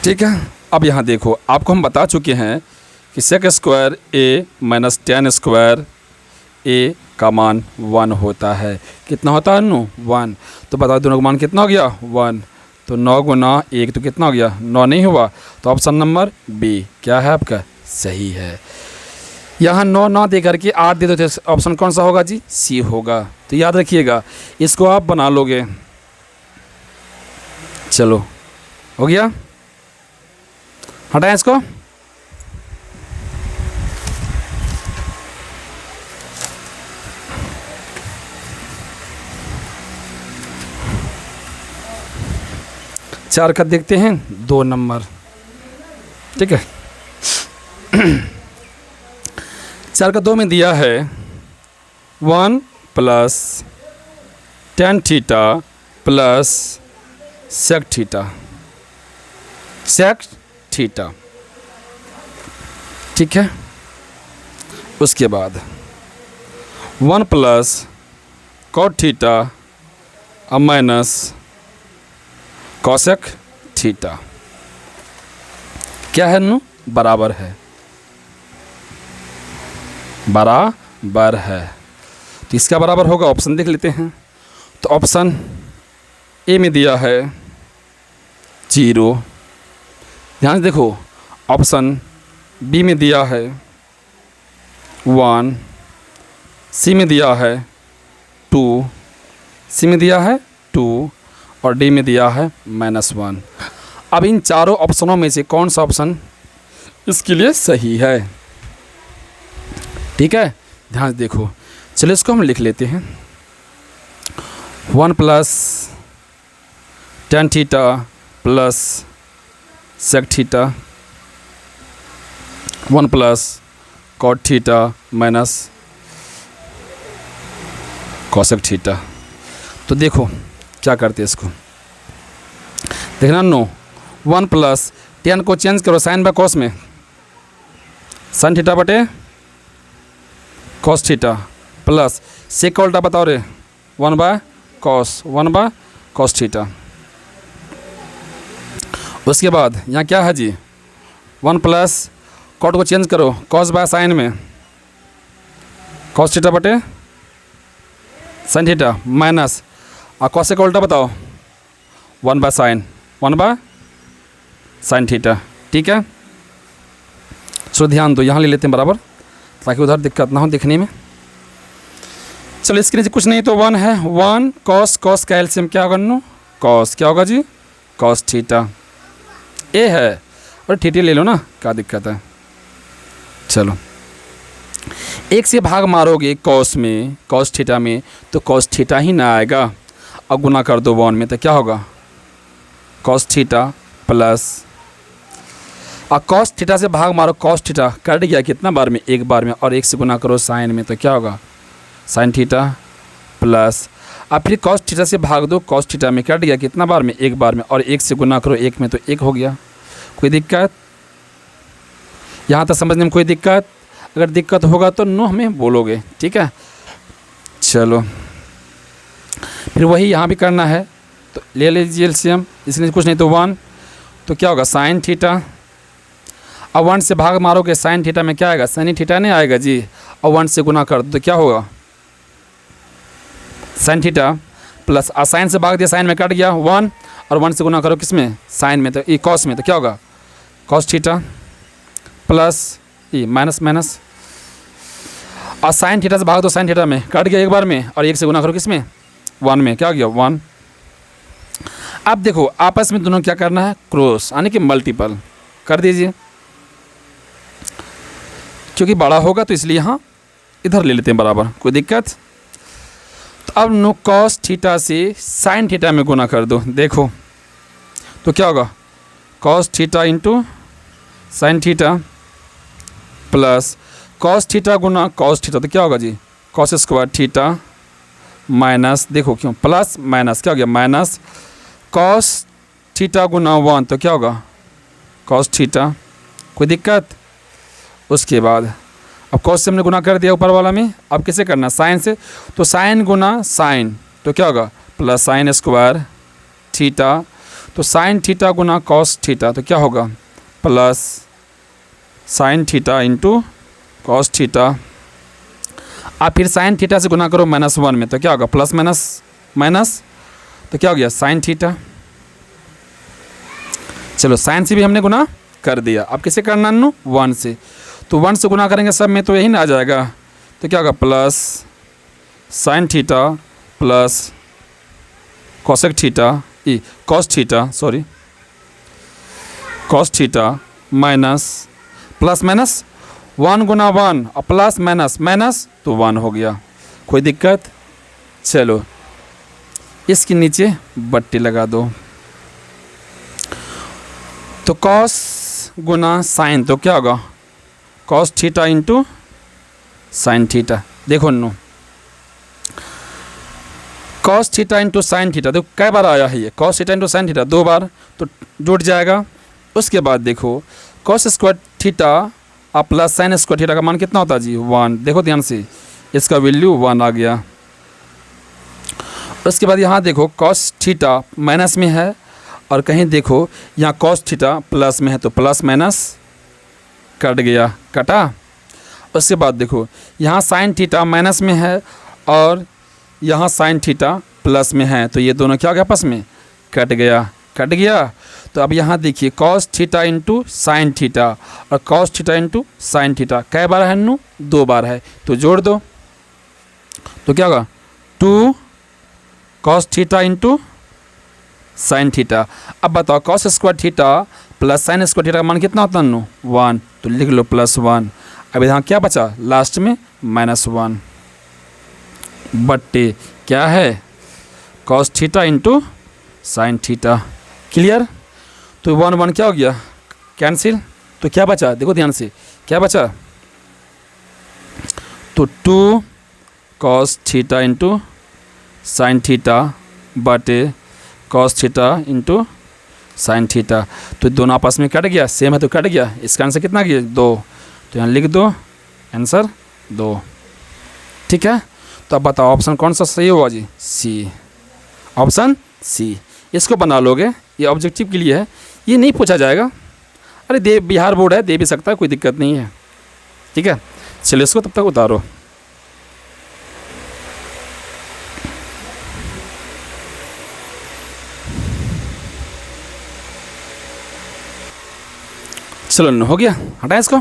ठीक है। अब यहाँ देखो, आपको हम बता चुके हैं कि सेक square A minus 10 square A का मान 1 होता है। कितना होता है नो, 1। तो बताओ दोनों का मान कितना हो गया, 1। तो 9 गुना 1 तो कितना हो गया, 9 नहीं हुआ, तो ऑप्शन नंबर बी क्या है आपका, सही है। यहाँ 9 9 दे करके 8 दे दो, तो ऑप्शन कौन सा होगा जी, सी होगा। तो याद रखिएगा, इसको आप बना लोगे। चलो हो गया, हटाएं इसको। चार का देखते हैं, 2 नंबर, ठीक है। 4 का 2 में दिया है 1 plus tan theta plus sec theta, ठीक है। उसके बाद 1 प्लस कॉट थीटा और माइनस कॉसेक थीटा, क्या है नो, बराबर है, बराबर है। तो इसका बराबर होगा, ऑप्शन देख लेते हैं। तो ऑप्शन ए में दिया है 0, ध्यान से देखो, ऑप्शन बी में दिया है 1, सी में दिया है 2, सी में दिया है 2 और डी में दिया है -1। अब इन चारों ऑप्शनों में से कौन सा ऑप्शन इसके लिए सही है, ठीक है, ध्यान से देखो। चलिए इसको हम लिख लेते हैं, 1 plus tan theta plus sec theta, 1 plus cot theta minus cosec theta. तो देखो क्या करते हैं इसको, देखना नो, 1 प्लस tan को चेंज करो साइन बाय कॉस में, साइन थीटा बटे कॉस थीटा प्लस सेक का उल्टा बताओ रे, 1 बाय कॉस थीटा। उसके बाद यहाँ क्या है जी, 1 प्लस कॉट को चेंज करो कॉस बाय साइन में, कॉस थीटा बटे साइन थीटा माइनस, और कॉस का उल्टा बताओ, 1 बाय साइन थीटा, ठीक है, सो ध्यान दो, यहाँ ले लेते हैं बराबर ताकि उधर दिक्कत ना हो दिखने में। चलो इसके नीचे कुछ नहीं तो 1 है, 1 कॉस, कॉस का एलसीएम क्या होगा नो, कॉस क्या होगा जी, कॉस थीटा। ए है और थीटा ले लो ना, क्या दिक्कत है। चलो 1 से भाग मारोगे कॉस में, कॉस थीटा में, तो कॉस थीटा ही ना आएगा। अब गुना कर दो 1 में तो क्या होगा, कॉस थीटा प्लस, और कॉस थीटा से भाग मारो, कॉस थीटा कट गया कितना बार में, एक बार में, और 1 से गुना करो साइन में तो क्या होगा, साइन थीटा प्लस, अब फिर कॉस थीटा से भाग दो, कॉस थीटा में कट गया कितना बार में, एक बार में, और 1 से गुना करो 1 में तो 1 हो गया। कोई दिक्कत यहाँ तक समझने में, कोई दिक्कत? अगर दिक्कत होगा तो नो हमें बोलोगे, ठीक है। चलो फिर वही यहाँ भी करना है, तो ले लीजिए एलसीएम, इसलिए कुछ नहीं तो 1, तो क्या होगा साइन थीटा। अब 1 से भाग मारोगे साइन थीटा में क्या आएगा, साइन थीटा नहीं आएगा जी, और 1 से गुना कर दो तो क्या होगा, साइन थीटा प्लस, साइन से भाग दिया साइन में कट गया 1, और 1 से गुना करो किस में, साइन में, तो ये कॉस में, तो क्या होगा कॉस थीटा प्लस ये माइनस माइनस, और साइन थीटा से भाग दो साइन थीटा में कट गया एक बार में, और 1 से गुना करो किस में, 1 में, क्या हो गया 1। अब देखो आपस में दोनों क्या करना है, क्रॉस यानी कि मल्टीपल कर दीजिए, क्योंकि बड़ा होगा तो इसलिए यहाँ इधर ले लेते हैं बराबर, कोई दिक्कत। तो अब नो कॉस थीटा से साइन थीटा में गुना कर दो, देखो तो क्या होगा, cos theta into sine theta plus cos theta गुना कॉस थीटा, तो क्या होगा जी, कॉस स्क्वायर थीटा माइनस, देखो क्यों प्लस माइनस, क्या हो गया माइनस, कॉस थीटा गुना 1 तो क्या होगा कॉस थीटा, कोई दिक्कत। उसके बाद अब कॉस से हमने गुना कर दिया ऊपर वाला में, अब किसे करना साइन से, तो साइन गुना साइन तो क्या होगा प्लस साइन स्क्वायर थीटा, तो साइन थीटा गुना कॉस थीटा तो क्या होगा plus sine theta into cos theta. आप फिर साइन थीटा से गुना करो -1 में तो क्या होगा प्लस माइनस माइनस, तो क्या हो गया साइन थीटा। चलो साइन से भी हमने गुना कर दिया, अब किसे करना नो 1 से, तो 1 से गुना करेंगे सब में तो यही ना आ जाएगा, तो क्या होगा plus sine theta plus cosec theta, cos theta sorry cos theta minus plus minus 1 गुना 1 और प्लस माइनस माइनस तो 1 हो गया, कोई दिक्कत। चलो इसके नीचे बट्टी लगा दो, तो कॉस गुना साइन तो क्या होगा cos theta into sine theta, देखो नो cos theta into sine theta, देखो कई बार आया है ये cos theta into sine theta, 2 बार तो जुड़ जाएगा। उसके बाद देखो कॉस स्क्वायर थीटा और प्लस साइन स्क्वायर थीटा का मान कितना होता है जी 1, देखो ध्यान से इसका वैल्यू 1 आ गया। उसके बाद यहाँ देखो कॉस थीटा माइनस में है, और कहीं देखो यहाँ कॉस थीटा प्लस में है, तो प्लस माइनस कट गया, कटा। उसके बाद देखो यहाँ साइन थीटा माइनस में है और यहाँ साइन थीटा प्लस में है, तो ये दोनों क्या हो गया आपस में कट गया, कट गया। तो अब यहाँ देखिए cos theta into sine theta और cos theta into sine theta कै बार है नो 2 बार है, तो जोड़ दो तो क्या होगा 2 cos theta into sine theta. अब बताओ cos square theta plus sine square theta का मान कितना होता है नो 1, तो लिख लो +1। अब यहाँ क्या बचा लास्ट में -1 बट्टे क्या है cos theta into sine theta, clear. तो 1 1 क्या हो गया कैंसिल, तो क्या बचा देखो ध्यान से क्या बचा, तो 2 cos theta into sine theta बटे cos theta into sine theta, तो दोनों आपस में कट गया, सेम है तो कट गया। इसका आंसर कितना गया 2, तो यहाँ लिख दो आंसर 2, ठीक है। तो अब बताओ ऑप्शन कौन सा सही होगा जी, सी, ऑप्शन सी। इसको बना लोगे, ये ऑब्जेक्टिव के लिए है, ये नहीं पूछा जाएगा। अरे दे बिहार बोर्ड है, दे भी सकता है, कोई दिक्कत नहीं है, ठीक है। चलिए इसको तब तक उतारो। चलो नो हो गया, हटाएं इसको।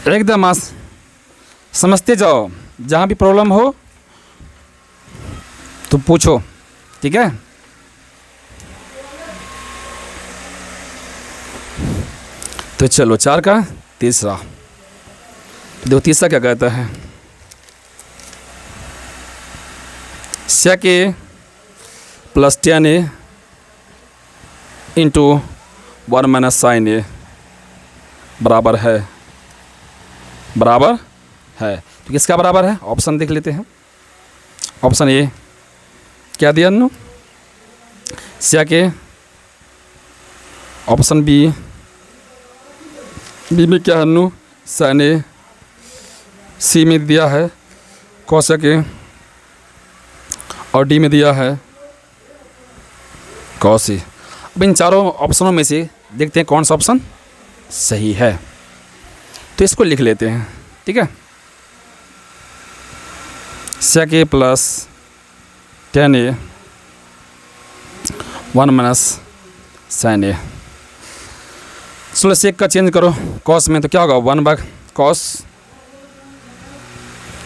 एकदम समझते जाओ, जहाँ भी प्रॉब्लम हो तो पूछो, ठीक है। तो चलो 4 का तीसरा, देखो तीसरा क्या कहता है, sec a plus 10a into 1 minus sine A बराबर है, बराबर है। तो किसका बराबर है, ऑप्शन देख लेते हैं। ऑप्शन ए क्या दिया Annu, sec a। Option B में क्या है अन्नू, sin a। सी में दिया है cosec a और डी में दिया है cos a। अब इन चारों ऑप्शनों में से देखते हैं कौन सा ऑप्शन सही है, तो इसको लिख लेते हैं, ठीक है। sec a plus 10a 1 minus sin a। चलो sec का चेंज करो cos में, तो क्या होगा 1/cos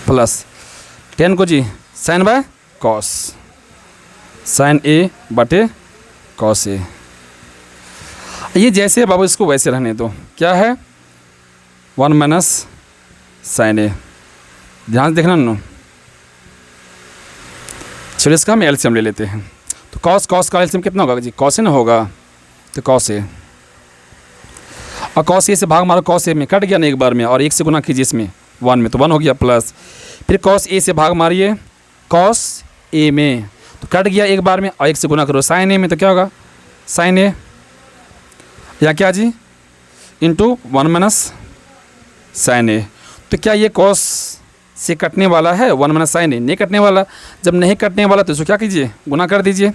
प्लस 10 को जी sin by cos, sin a बटे cos a। ये जैसे बाबू इसको वैसे रहने दो, क्या है 1 माइनस sin a, ध्यान से देखना नो। चलो इसका हम एलसीएम ले लेते हैं, तो cos का एलसीएम कितना होगा जी, cos a ना होगा, तो cos a और cos a से भाग मारो, cos a में कट गया ना एक बार में, और 1 से गुना कीजिए इसमें 1 में, तो 1 हो गया प्लस, फिर cos a से भाग मारिए cos a में, तो कट गया एक बार में, और 1 से गुना करो sin a में, तो क्या होगा sin a, या क्या जी इंटू 1 माइनस sin a। तो क्या ये cos से कटने वाला है 1 माइनस sin a, नहीं कटने वाला। जब नहीं कटने वाला तो इसको क्या कीजिए, गुना कर दीजिए,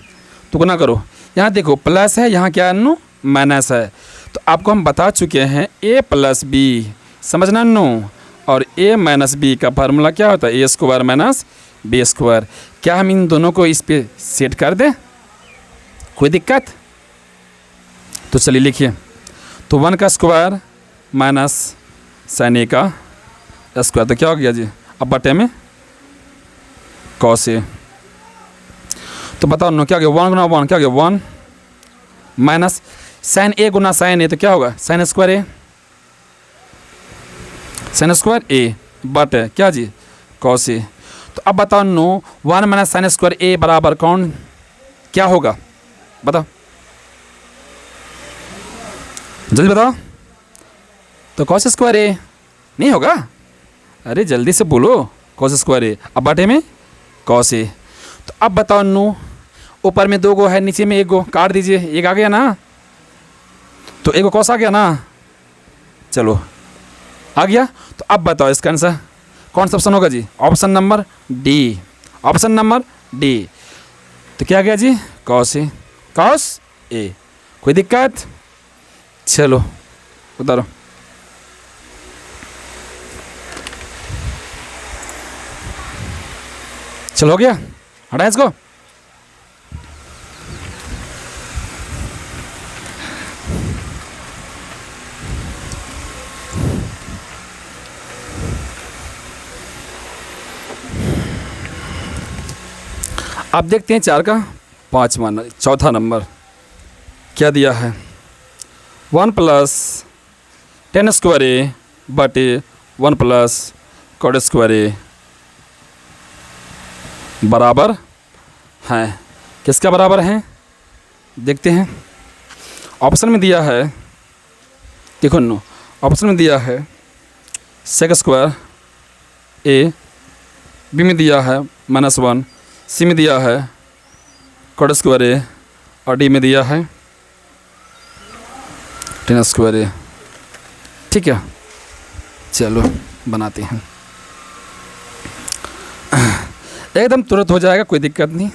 तो गुना करो। यहाँ देखो प्लस है, यहाँ क्या है नो माइनस है, तो आपको हम बता चुके हैं a प्लस बी, समझना नो, और a माइनस बी का फार्मूला क्या होता है, a² माइनस b²। क्या हम इन दोनों को इस पे सेट कर दें, कोई दिक्कत? तो चलिए लिखिए, तो 1 का स्क्वायर माइनस sin a का स्क्वायर, तो क्या हो गया जी, अब बटे में cos a। तो बताओ नो क्या हो गया, 1 गुना 1 क्या हो गया 1 minus sin a Guna sin a, तो क्या होगा sin स्क्वायर a बटे क्या जी cos a। तो अब बताओ नो 1 माइनस sin स्क्वायर a बराबर कौन क्या होगा, बताओ जल्दी बताओ। तो cos स्क्वायर a नहीं होगा, अरे जल्दी से बोलो, cos स्क्वायर a, अब बटे में cos a। तो अब बताओ नो ऊपर में 2 गो है, नीचे में 1 गो, काट दीजिए, 1 आ गया ना, तो 1 cos आ गया ना, चलो आ गया। तो अब बताओ इसका आंसर कौन सा ऑप्शन होगा जी, option number D, option number D. तो क्या गया जी cos a, कोई दिक्कत? चलो उतारो। चलो हो गया, हटाए इसको। आप देखते हैं 4 का चौथा नंबर क्या दिया है, 1 प्लस 10 स्क्वायर a बटे 1 प्लस cot स्क्वायर a बराबर है, किसका बराबर है देखते हैं। ऑप्शन में दिया है, देखो नो, ऑप्शन में दिया है sec स्क्वायर a, बी में दिया है -1, सी में दिया है cot स्क्वायर a, और डी में दिया है 10 स्क्वायर a, ठीक है। चलो बनाते हैं, एकदम तुरंत हो जाएगा, कोई दिक्कत नहीं।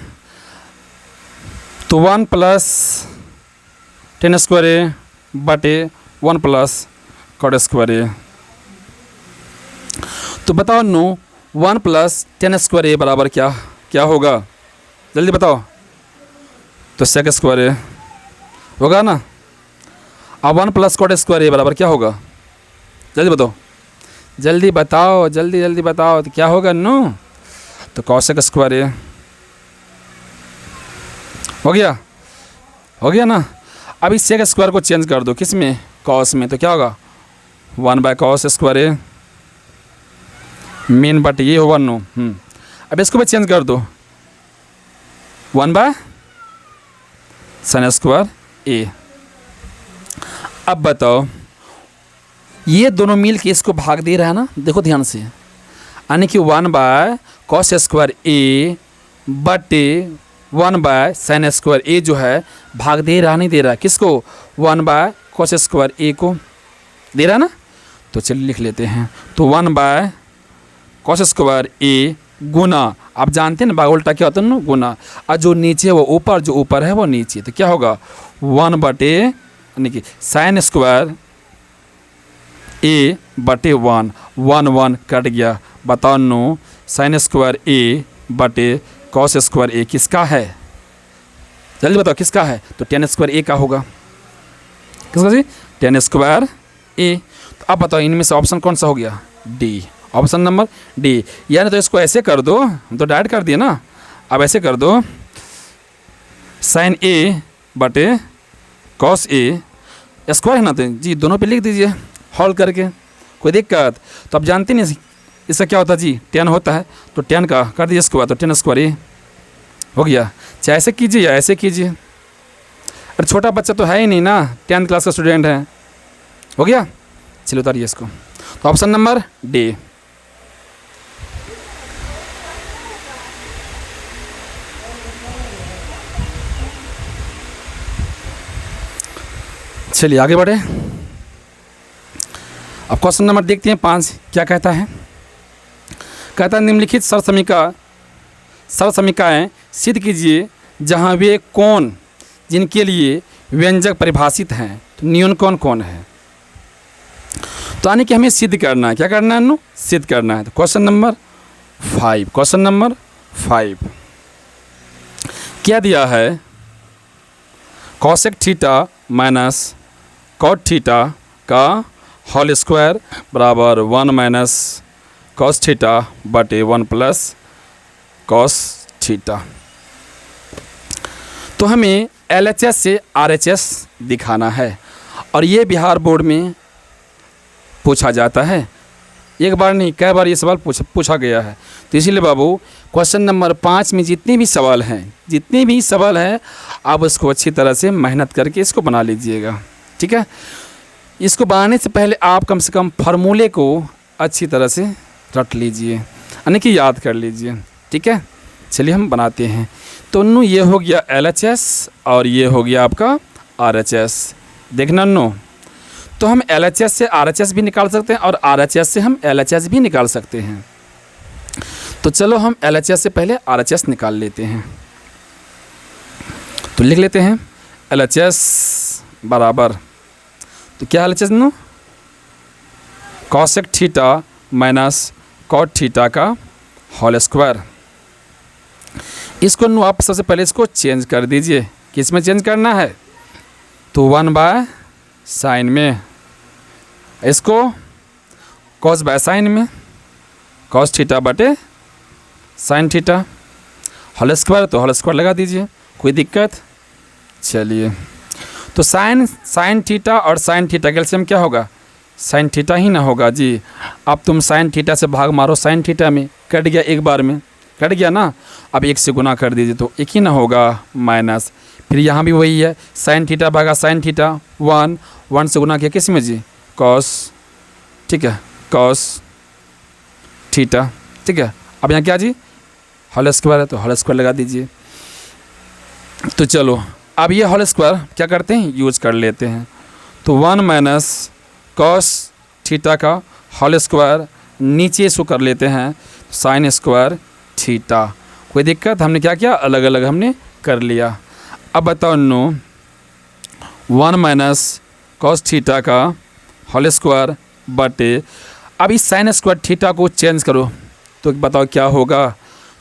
तो 1 प्लस 10 स्क्वायर a बटे 1 प्लस cot स्क्वायर a। तो बताओ नो 1 प्लस 10 स्क्वायर a बराबर क्या होगा, जल्दी बताओ। तो sec स्क्वायर a होगा ना। अब 1 प्लस कॉट स्क्वायर ए बराबर क्या होगा, जल्दी बताओ, जल्दी बताओ, जल्दी जल्दी बताओ, तो क्या होगा नो, तो कॉसेक स्क्वायर ए हो गया, हो गया ना। अब इस सेक स्क्वायर को चेंज कर दो किस में, कॉस में, तो क्या होगा 1 by cos square A men but ये होगा नो। अब इसको भी चेंज कर दो 1 बाय साइन स्क्वायर ए। अब बताओ ये दोनों मिल के इसको भाग दे रहा है ना, देखो ध्यान से, यानी कि 1 बाय कॉस स्क्वायर ए बटे 1 बाय साइन स्क्वायर ए जो है भाग दे रहा, नहीं दे रहा, किसको 1 बाय कॉस स्क्वायर ए को दे रहा ना। तो चलिए लिख लेते हैं, तो 1 बाय कॉस स्क्वायर ए गुना, आप जानते हैं ना भाग उल्टा क्या होता है ना, गुना, और जो नीचे वो ऊपर, जो ऊपर है वो नीचे, तो क्या होगा 1 बटे यानी कि साइन स्क्वायर ए बटे 1, 1 1 कट गया, बताओ नो साइन स्क्वायर ए बटे कॉस स्क्वायर ए किसका है, जल्दी बताओ किसका है, तो टेन स्क्वायर ए का होगा, किसका जी, टेन स्क्वायर ए। तो अब बताओ इनमें से ऑप्शन कौन सा हो गया, डी, ऑप्शन नंबर डी। यानी तो इसको ऐसे कर दो, हम तो डायरेक्ट कर दिए ना, अब ऐसे कर दो साइन ए बटे कॉस ए स्क्वायर है ना, तो जी दोनों पे लिख दीजिए हॉल करके, कोई दिक्कत। तो आप जानते नहीं इसका क्या होता है जी, 10 होता है, तो 10 का कर दीजिए स्क्वायर, तो 10 स्क्वायर ए हो गया। चाहे ऐसे कीजिए या ऐसे कीजिए, अरे छोटा बच्चा तो है ही नहीं ना, 10th क्लास का स्टूडेंट है, हो गया। चलिए उतारिए इसको, तो ऑप्शन नंबर डी। चलिए आगे बढ़े, अब क्वेश्चन नंबर देखते हैं 5 क्या कहता है। कहता है निम्नलिखित सर्वसमीकाएँ सिद्ध कीजिए जहाँ वे कौन जिनके लिए व्यंजक परिभाषित हैं, तो नियन कौन कौन है, तो यानी कि हमें सिद्ध करना है, क्या करना है नो, सिद्ध करना है। तो क्वेश्चन नंबर 5, क्वेश्चन नंबर 5 क्या दिया है, cosec theta minus cot theta का होल स्क्वायर बराबर 1 माइनस कॉस थीटा बटे 1 प्लस कॉस थीटा। तो हमें LHS से RHS दिखाना है, और ये बिहार बोर्ड में पूछा जाता है, एक बार नहीं कई बार ये सवाल पूछा गया है। तो इसीलिए बाबू क्वेश्चन नंबर 5 में जितने भी सवाल हैं आप उसको अच्छी तरह से मेहनत करके इसको बना लीजिएगा, ठीक है। इसको बनाने से पहले आप कम से कम फार्मूले को अच्छी तरह से रट लीजिए, यानी कि याद कर लीजिए, ठीक है। चलिए हम बनाते हैं। तो नो ये हो गया LHS और ये हो गया आपका RHS, देखना नो। तो हम LHS से RHS भी निकाल सकते हैं और RHS से हम LHS भी निकाल सकते हैं। तो चलो हम LHS से पहले RHS निकाल लेते हैं। तो लिख लेते हैं LHS बराबर, तो क्या LHS नो, cosec theta minus cot theta का होल स्क्वायर। इसको नो आप सबसे पहले इसको चेंज कर दीजिए, किस में चेंज करना है, तो 1 बाय साइन में, इसको कॉस बाय साइन में, कॉस थीटा बटे साइन थीटा, होल स्क्वायर तो होल स्क्वायर लगा दीजिए, कोई दिक्कत। चलिए तो साइन थीटा और साइन थीटा का एलसीएम क्या होगा, साइन थीटा ही ना होगा जी। अब तुम साइन थीटा से भाग मारो साइन थीटा में, कट गया, एक बार में कट गया ना, अब 1 से गुना कर दीजिए तो 1 ही ना होगा, माइनस, फिर यहाँ भी वही है, साइन थीटा भागा साइन थीटा, 1 से गुना किया किस में जी, कॉस, ठीक है, कॉस थीटा, ठीक है। अब यहाँ क्या जी, होल स्क्वायर है तो होल स्क्वायर लगा दीजिए। तो चलो अब ये होल स्क्वायर क्या करते हैं, यूज कर लेते हैं। तो 1 माइनस कॉस थीटा का होल स्क्वायर, नीचे इसको कर लेते हैं साइन स्क्वायर थीटा, कोई दिक्कत, हमने क्या किया, अलग अलग हमने कर लिया। अब बताओ नो 1 माइनस कॉस थीटा का होल स्क्वायर बटे, अब इस साइन स्क्वायर थीटा को चेंज करो तो बताओ क्या होगा,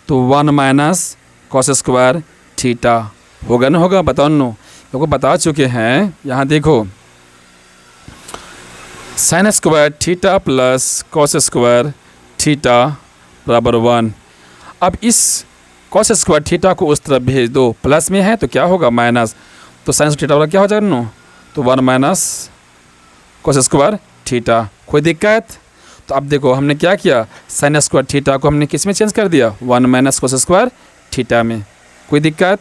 तो 1 माइनस कॉस स्क्वायर थीटा होगा ना, होगा, बताओ नो, लोगों बता चुके हैं। यहाँ देखो sign square theta plus cos square theta बराबर 1। अब इस कॉस स्क्वायर थीटा को उस तरफ भेज दो, प्लस में है तो क्या होगा माइनस, तो साइन थीटा वाला क्या हो जाएगा नो, तो 1 माइनस कॉस स्क्वायर थीटा। कोई दिक्कत? तो अब देखो हमने क्या किया, साइन स्क्वायर थीटा को हमने किस में चेंज कर दिया, 1 माइनस कॉस स्क्वायर थीटा में। कोई दिक्कत?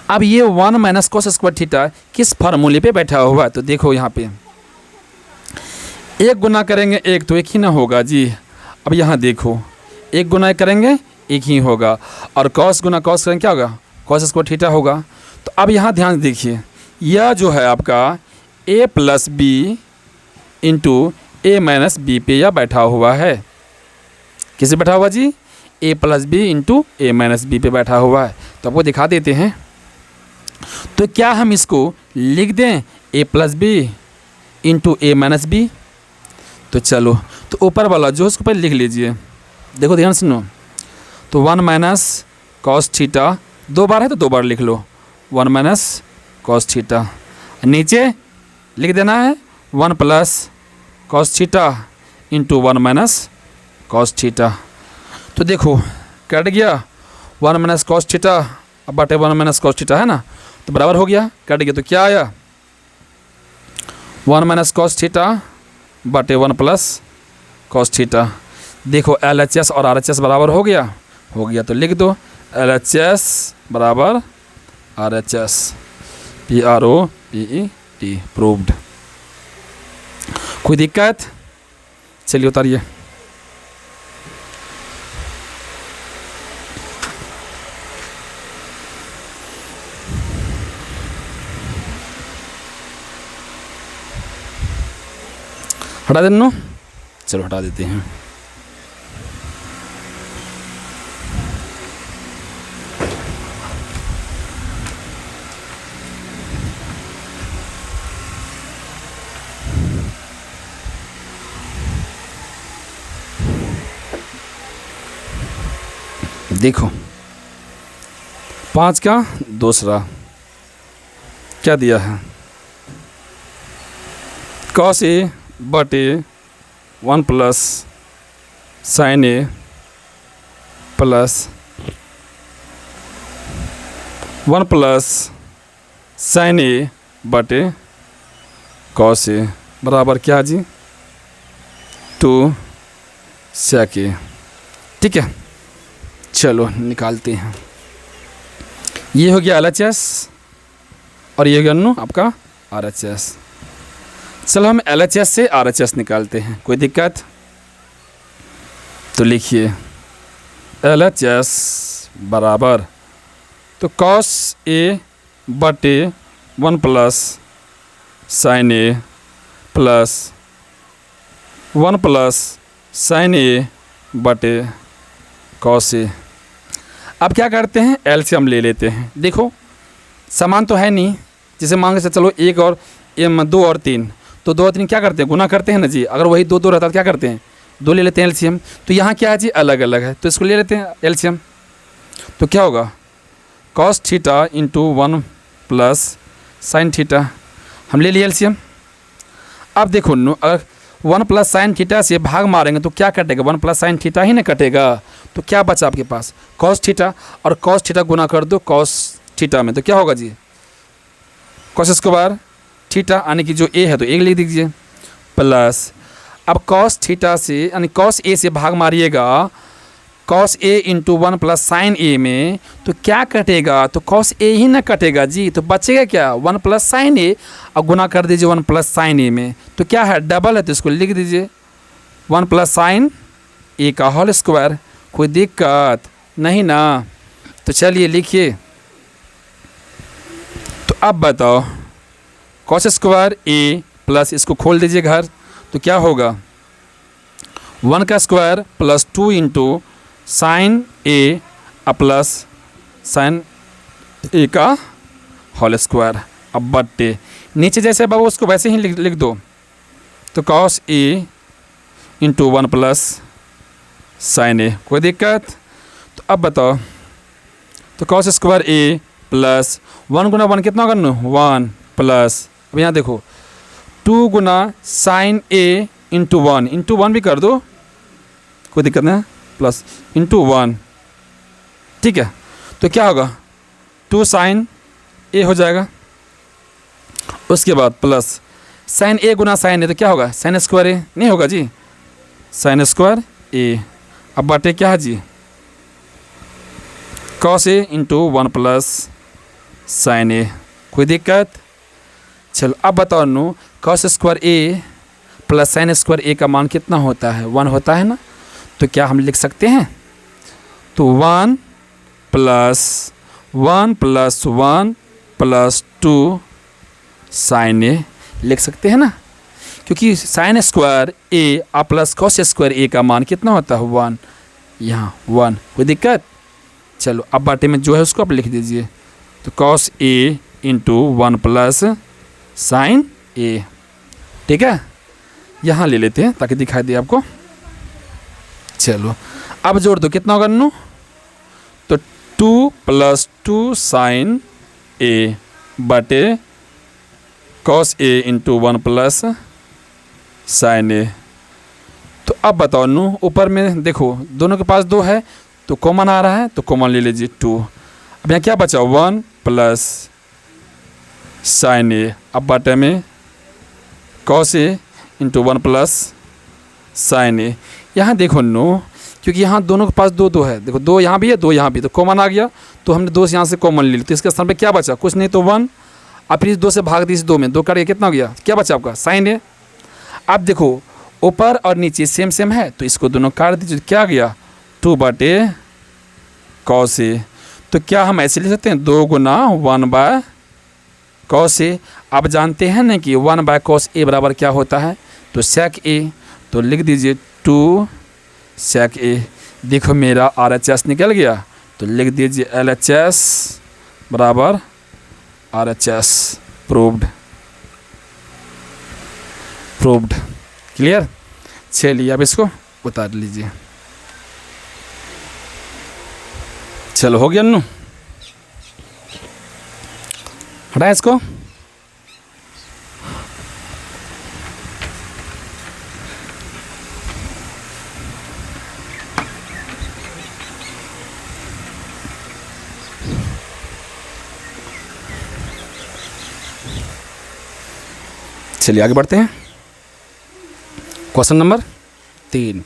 अब ये 1 माइनस कॉस स्क्वायर थीटा किस फार्मूले पे बैठा हुआ है, तो देखो यहाँ पे एक गुना करेंगे एक तो एक ही ना होगा जी। अब यहाँ देखो एक गुना एक करेंगे एक ही होगा, और कॉस गुना कॉस करेंगे क्या होगा, कॉस स्क्वायर थीटा होगा। तो अब यहाँ ध्यान देखिए, यह जो है आपका a plus B into A minus B पे यह बैठा हुआ है। किसे बैठा हुआ जी, a plus B into A minus B पे बैठा हुआ है। तो आपको दिखा देते हैं। तो क्या हम इसको लिख दें a plus B into A minus B, तो चलो तो ऊपर वाला जो उसको पहले लिख लीजिए। देखो ध्यान सुनो, तो 1 माइनस कॉस थीटा 2 बार है तो 2 बार लिख लो, 1 माइनस कॉस थीटा। नीचे लिख देना है 1 plus cos theta into 1 minus cos theta. तो देखो कट गया 1 माइनस कॉस थीटा, अब बटे 1 माइनस कॉस थीटा है ना, तो बराबर हो गया, कट गया। तो क्या आया 1 माइनस कॉस थीटा बटे 1 प्लस कॉस थीटा। देखो LHS और RHS बराबर हो गया, तो लिख दो LHS बराबर RHS, PROVED प्रूव्ड। कोई दिक्कत? चलिए उतारिए। हटा देना, चलो हटा देते हैं। देखो 5 का दूसरा क्या दिया है, कॉस ए बटे 1 plus sine A plus 1 plus sine A बटे कॉस ए बराबर क्या जी 2 सेक ए। ठीक है, चलो निकालते हैं। ये हो गया LHS और ये हो गया नो आपका RHS। चलो हम LHS से RHS निकालते हैं, कोई दिक्कत? तो लिखिए LHS बराबर, तो कॉस ए बटे 1 plus sine A plus 1 plus sine A बटे कॉस ए। अब क्या करते हैं, एलसीएम ले लेते हैं। देखो समान तो है नहीं, जैसे मान के चलो 1 और 2 और 3, तो 2 और 3 क्या करते हैं, गुना करते हैं ना जी। अगर वही 2 2 रहता तो क्या करते हैं, 2 ले लेते हैं एलसीएम। तो यहाँ क्या है जी, अलग अलग है, तो इसको ले लेते हैं एलसीएम। तो क्या होगा, cos theta into 1 plus sine theta, हम ले लिए एलसीएम। अब देखो अगर 1 प्लस साइन थीटा से भाग मारेंगे तो क्या कटेगा, 1 प्लस साइन थीटा ही ना कटेगा। तो क्या बचा आपके पास, कॉस थीटा, और कॉस थीटा गुना कर दो कॉस थीटा में, तो क्या होगा जी कॉस स्क्वायर थीटा, यानी कि जो ए है तो 1 लिख दीजिए, प्लस अब कॉस थीटा से यानी कॉस ए से भाग मारिएगा cos A into 1 plus sine ए में, तो क्या कटेगा, तो कॉस ए ही ना कटेगा जी। तो बचेगा क्या, 1 प्लस साइन ए, और गुना कर दीजिए 1 प्लस साइन ए में, तो क्या है डबल है, तो इसको लिख दीजिए 1 प्लस साइन ए का होल स्क्वायर। कोई दिक्कत नहीं ना? तो चलिए लिखिए। तो अब बताओ कॉस स्क्वायर ए प्लस, इसको खोल दीजिए घर, तो क्या होगा 1 का square plus 2 into sine A plus sine A का होल स्क्वायर। अब बट्टे नीचे जैसे बाबू उसको वैसे ही लिख दो, तो cos A into 1 plus sine ए। कोई दिक्कत? तो अब बताओ, तो कॉस स्क्वायर ए प्लस 1 गुना 1 कितना होगा नो 1 प्लस, अब यहाँ देखो 2 गुना साइन ए इंटू 1 भी कर दो, कोई दिक्कत नहीं, प्लस इंटू 1, ठीक है। तो क्या होगा 2 साइन ए हो जाएगा, उसके बाद प्लस साइन ए गुना साइन ए, तो क्या होगा साइन स्क्वायर ए, नहीं होगा जी, साइन स्क्वायर ए। अब बाटे क्या है जी cos A into 1 plus sine ए, कोई दिक्कत। चलो अब बताओ no cos square A plus sine square A का मान कितना होता है 1 होता है ना, तो क्या हम लिख सकते हैं, तो 1 प्लस 1 प्लस 1 प्लस 2 साइन ए लिख सकते हैं ना, क्योंकि साइन स्क्वायर ए और प्लस कॉस स्क्वायर ए का मान कितना होता है 1, यहाँ 1, कोई दिक्कत। चलो अब बाटे में जो है उसको आप लिख दीजिए, तो cos A into 1 plus sine ए, ठीक है। यहाँ ले लेते हैं ताकि दिखाई दे आपको। चलो अब जोड़ दो, कितना होगा नो, तो 2 प्लस 2 साइन ए बटे cos A into 1 plus sine ए। तो अब बताओ नो ऊपर में देखो दोनों के पास 2 है तो कॉमन आ रहा है, तो कॉमन ले लीजिए 2। अब यहाँ क्या बचा 1 प्लस साइन ए, अब बटे में cos A into 1 plus sine ए। यहाँ देखो नो, क्योंकि यहाँ दोनों के पास 2 है, देखो 2 यहाँ भी है 2 यहाँ भी, तो कॉमन आ गया, तो हमने 2 यहाँ से कॉमन ले ली, तो इसके स्थान पे क्या बचा, कुछ नहीं तो 1। अब फिर इस 2 से भाग दी, इस 2 में 2 काट के कितना हो गया, क्या बचा आपका साइन ए। अब देखो ऊपर और नीचे सेम सेम है, तो इसको दोनों काट दीजिए, तो क्या आ गया 2 बटे कॉस ए। तो क्या हम ऐसे लिख सकते हैं 2 गुना 1 बाय कॉस ए। आप जानते हैं ना कि 1 बाय कॉस ए बराबर क्या होता है, तो सेक ए, तो लिख दीजिए 2 सेक ए। देखो मेरा RHS निकल गया, तो लिख दीजिए LHS बराबर RHS, प्रूव्ड, क्लियर। चलिए अब इसको उतार लीजिए। चलो हो गया नु, हटाए इसको। चलिए आगे बढ़ते हैं। क्वेश्चन नंबर 3,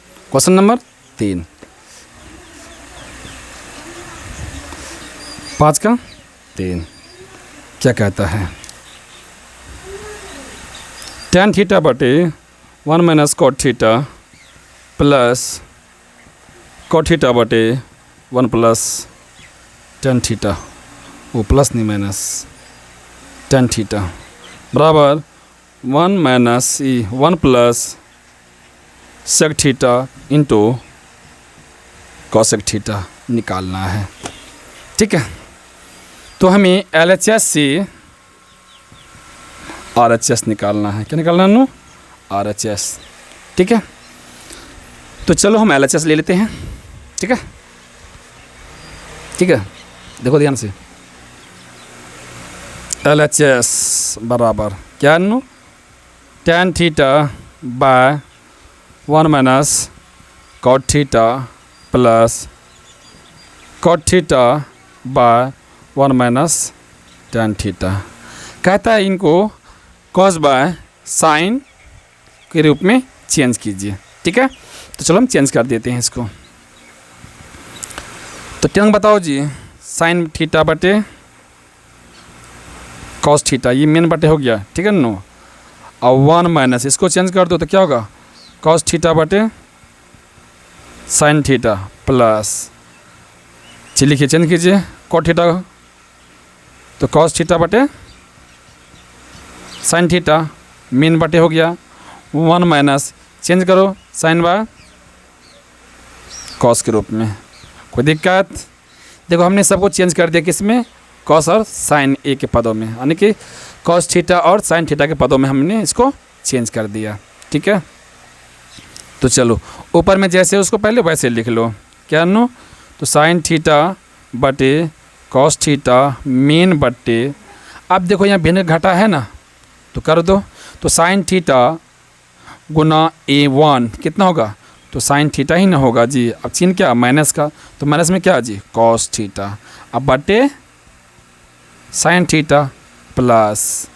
5 का 3 क्या कहता है, tan थीटा बटे 1 minus cot theta plus cot theta बटे 1 प्लस tan थीटा, वो प्लस नहीं माइनस, tan थीटा बराबर 1 minus 1 plus sec theta into cosec theta निकालना है, ठीक है। तो हमें LHS से RHS निकालना है, क्या निकालना है नो, RHS, ठीक है। तो चलो हम LHS ले लेते हैं, ठीक है, देखो ध्यान से, LHS बराबर क्या नो, tan theta by 1 minus cot theta plus cot theta by 1 minus tan theta. कहता है इनको कॉस बाय साइन के रूप में चेंज कीजिए, ठीक है। तो चलो हम चेंज कर देते हैं इसको। तो tan बताओ जी, साइन थीटा बटे कॉस थीटा, ये मेन बटे हो गया, ठीक है नो। और 1 माइनस इसको चेंज कर दो तो क्या होगा कॉस थीटा बटे साइन थीटा प्लस, चलिए लिखिए चेंज कीजिए कॉट थीटा, तो कॉस थीटा बटे साइन थीटा मेन बटे हो गया 1 माइनस, चेंज करो साइन बाय कॉस के रूप में, कोई दिक्कत। देखो हमने सबको चेंज कर दिया किस में, कॉस और साइन ए के पदों में, यानी कि कॉस थीटा और साइन थीटा के पदों में हमने इसको चेंज कर दिया, ठीक है। तो चलो ऊपर में जैसे उसको पहले वैसे लिख लो, क्या नो, तो साइन थीटा बटे कॉस थीटा मेन बट्टे, अब देखो यहाँ भिन्न घटा है ना, तो कर दो। तो साइन थीटा गुना A1 कितना होगा, तो साइन थीटा ही ना होगा जी। अब चिन्ह क्या, माइनस का, तो माइनस में क्या जी, कॉस थीटा, अब बटे साइन थीटा प्लस,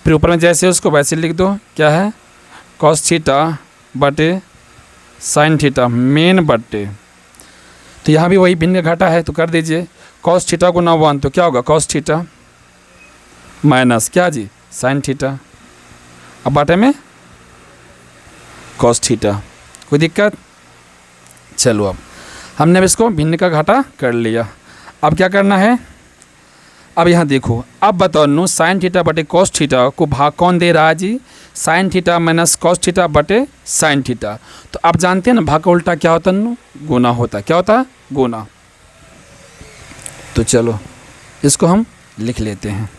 फिर ऊपर में जैसे उसको वैसे लिख दो, क्या है, कॉस थीटा बटे साइन थीटा मेन बटे, तो यहाँ भी वही भिन्न घटा है, तो कर दीजिए कॉस थीटा गुना 1, तो क्या होगा, कॉस थीटा माइनस क्या जी, साइन थीटा, अब बाटे में कॉस थीटा। कोई दिक्कत, चलो अब हमने अब इसको भिन्न का घाटा कर लिया। अब क्या करना है, अब यहाँ देखो, अब बताओ नु साइन थीटा बटे कॉस थीटा को भाग कौन दे रहा है जी, sine theta minus cos theta बटे साइन थीटा। तो आप जानते हैं ना भाग का उल्टा क्या होता है नु, गुना होता है, क्या होता है, गुना। तो चलो इसको हम लिख लेते हैं,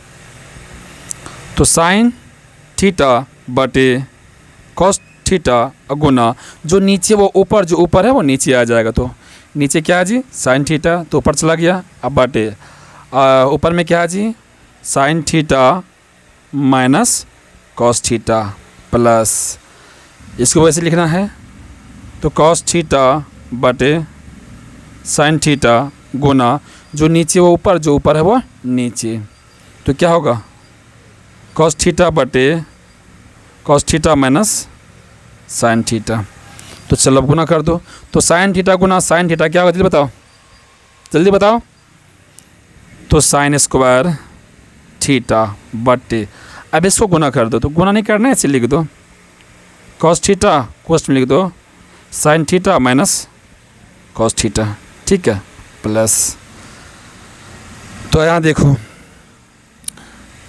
तो साइन थीटा बटे कॉस थीटा गुना, जो नीचे वो ऊपर, जो ऊपर है वो नीचे आ जाएगा, तो नीचे क्या है जी, साइन थीटा, तो ऊपर चला गया, अब बटे ऊपर में क्या है जी, sine theta minus cos theta plus, इसको वैसे लिखना है, तो कॉस थीटा बटे साइन थीटा गुना, जो नीचे वो ऊपर, जो ऊपर है वो नीचे, तो क्या होगा, कॉस थीटा बटे cos theta minus sign theta. तो चलो अब गुना कर दो, तो साइन थीटा गुना साइन थीटा क्या होगा, जल्दी बताओ, जल्दी बताओ, तो साइन स्क्वायर थीटा बटे, अब इसको गुना कर दो, तो गुना नहीं करना है, ऐसे लिख दो, कॉस थीटा कोष्ठ में लिख दो sign theta minus cos theta, ठीक है, प्लस, तो यहाँ देखो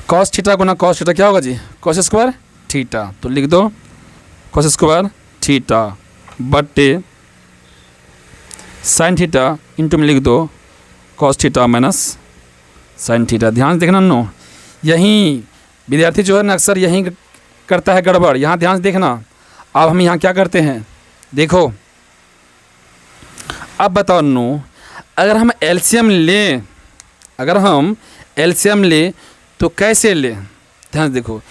कॉस थीटा गुना कॉस थीटा क्या होगा जी, कॉस स्क्वायर थीटा, तो लिख दो कॉस स्क्वायर थीटा बटे साइन थीटा इंटू में लिख दो cos theta minus sine theta. ध्यान से देखना नो, यहीं विद्यार्थी जो है ना अक्सर यहीं करता है गड़बड़, यहाँ ध्यान से देखना। अब हम यहाँ क्या करते हैं, देखो अब बताओ नो, अगर हम एलसीएम लें, अगर हम एलसीएम लें तो कैसे लें, ध्यान से देखो,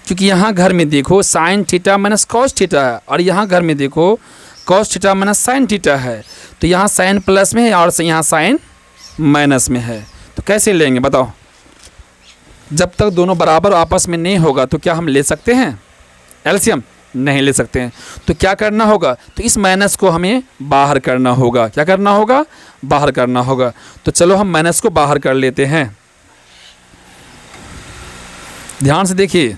क्योंकि यहाँ घर में देखो sign theta minus cos theta है, और यहाँ घर में देखो cos theta minus sine theta है, तो यहाँ साइन प्लस में है और यहाँ साइन माइनस में है, तो कैसे लेंगे बताओ। जब तक दोनों बराबर आपस में नहीं होगा तो क्या हम ले सकते हैं एलसीएम, नहीं ले सकते हैं। तो क्या करना होगा, तो इस माइनस को हमें बाहर करना होगा, क्या करना होगा, बाहर करना होगा। तो चलो हम माइनस को बाहर कर लेते हैं, ध्यान से देखिए,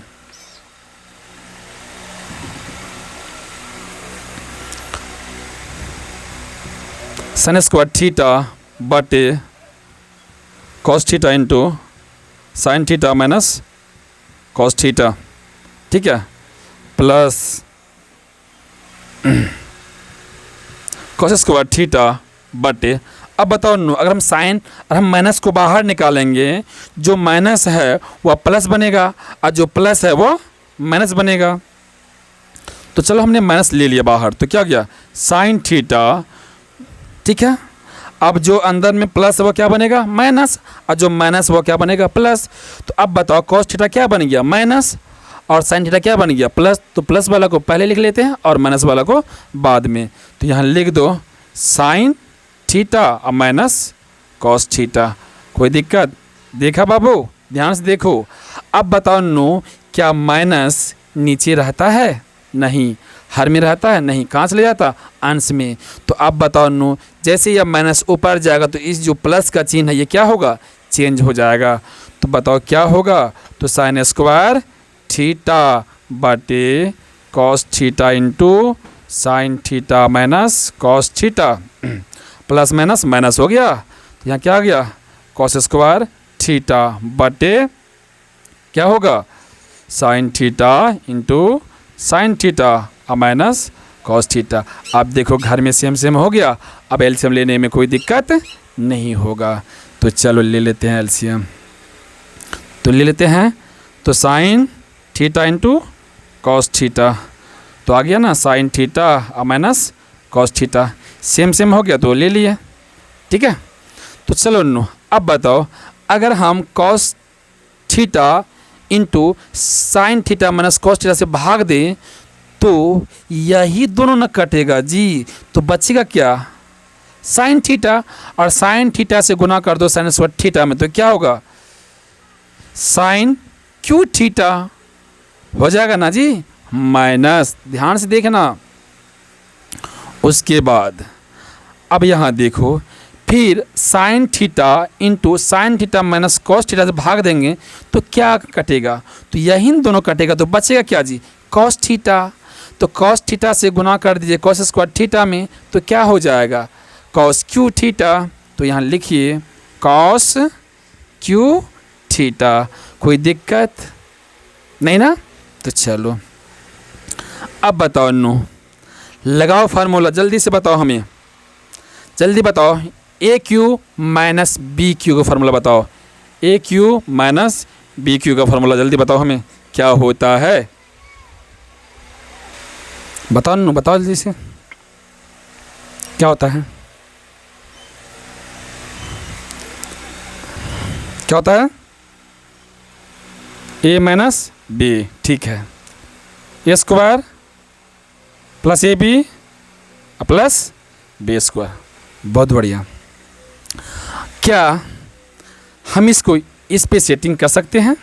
साइन स्क्वायर थीटा बटे cos theta into sine theta minus cos theta, ठीक है, प्लस कॉस स्क्वायर थीटा बटे, अब बताओ नो, अगर हम साइन और हम माइनस को बाहर निकालेंगे, जो माइनस है वह प्लस बनेगा और जो प्लस है वो माइनस बनेगा। तो चलो हमने माइनस ले लिया बाहर, तो क्या गया साइन थीटा, ठीक है, अब जो अंदर में प्लस है वो क्या बनेगा माइनस, और जो माइनस वो क्या बनेगा प्लस। तो अब बताओ कॉस थीटा क्या बन गया माइनस, और साइन थीटा क्या बन गया प्लस, तो प्लस वाला को पहले लिख लेते हैं और माइनस वाला को बाद में। तो यहाँ लिख दो साइन थीटा और माइनस कॉस थीटा। कोई दिक्कत, देखा बाबू, ध्यान से देखो। अब बताओ नो, क्या माइनस नीचे रहता है, नहीं, हर में रहता है, नहीं, कहाँ चले जाता, अंश में। तो अब बताओ नो, जैसे यह माइनस ऊपर जाएगा तो इस जो प्लस का चिन्ह है ये क्या होगा, चेंज हो जाएगा। तो बताओ क्या होगा, तो साइन स्क्वायर थीटा बटे cos theta into sine theta minus cos theta, plus minus minus हो गया, तो यहाँ क्या आ गया कॉस स्क्वायर थीटा बटे क्या होगा sine theta into sine theta और माइनस कॉस थीटा। अब देखो घर में सेम सेम हो गया, अब एलसीएम लेने में कोई दिक्कत नहीं होगा। तो चलो ले लेते हैं एलसीएम, तो ले लेते हैं, तो sign theta into cos theta, तो आ गया ना साइन थीटा और minus cos theta, same same हो गया तो ले लिए, ठीक है। तो चलो नो, अब बताओ, अगर हम cos theta into sine theta minus cos theta से भाग दें तो यही दोनों न कटेगा जी, तो बचेगा क्या, साइन थीटा, और साइन थीटा से गुना कर दो साइन स्क्वायर थीटा में, तो क्या होगा, साइन क्यू थीटा हो जाएगा ना जी, माइनस, ध्यान से देखना। उसके बाद अब यहाँ देखो, फिर sign theta into sine theta minus cos theta से भाग देंगे तो क्या कटेगा, तो यही दोनों कटेगा, तो बचेगा क्या जी, कॉस थीटा। तो कॉस थीटा से गुना कर दीजिए कॉस स्क्वायर थीटा में, तो क्या हो जाएगा, कॉस क्यू थीटा। तो यहाँ लिखिए कॉस क्यू थीटा। कोई दिक्कत नहीं ना, तो चलो अब बताओ नो, लगाओ फार्मूला, जल्दी से बताओ, हमें जल्दी बताओ, ए क्यू माइनस बी क्यू का फार्मूला बताओ, ए क्यू माइनस बी क्यू का फार्मूला जल्दी बताओ हमें क्या होता है, बताओ नो, बताओ जल्दी से क्या होता है, क्या होता है, ए माइनस बी, ठीक है, A square plus A B plus B square, बहुत बढ़िया। क्या हम इसको इस पे सेटिंग कर सकते हैं,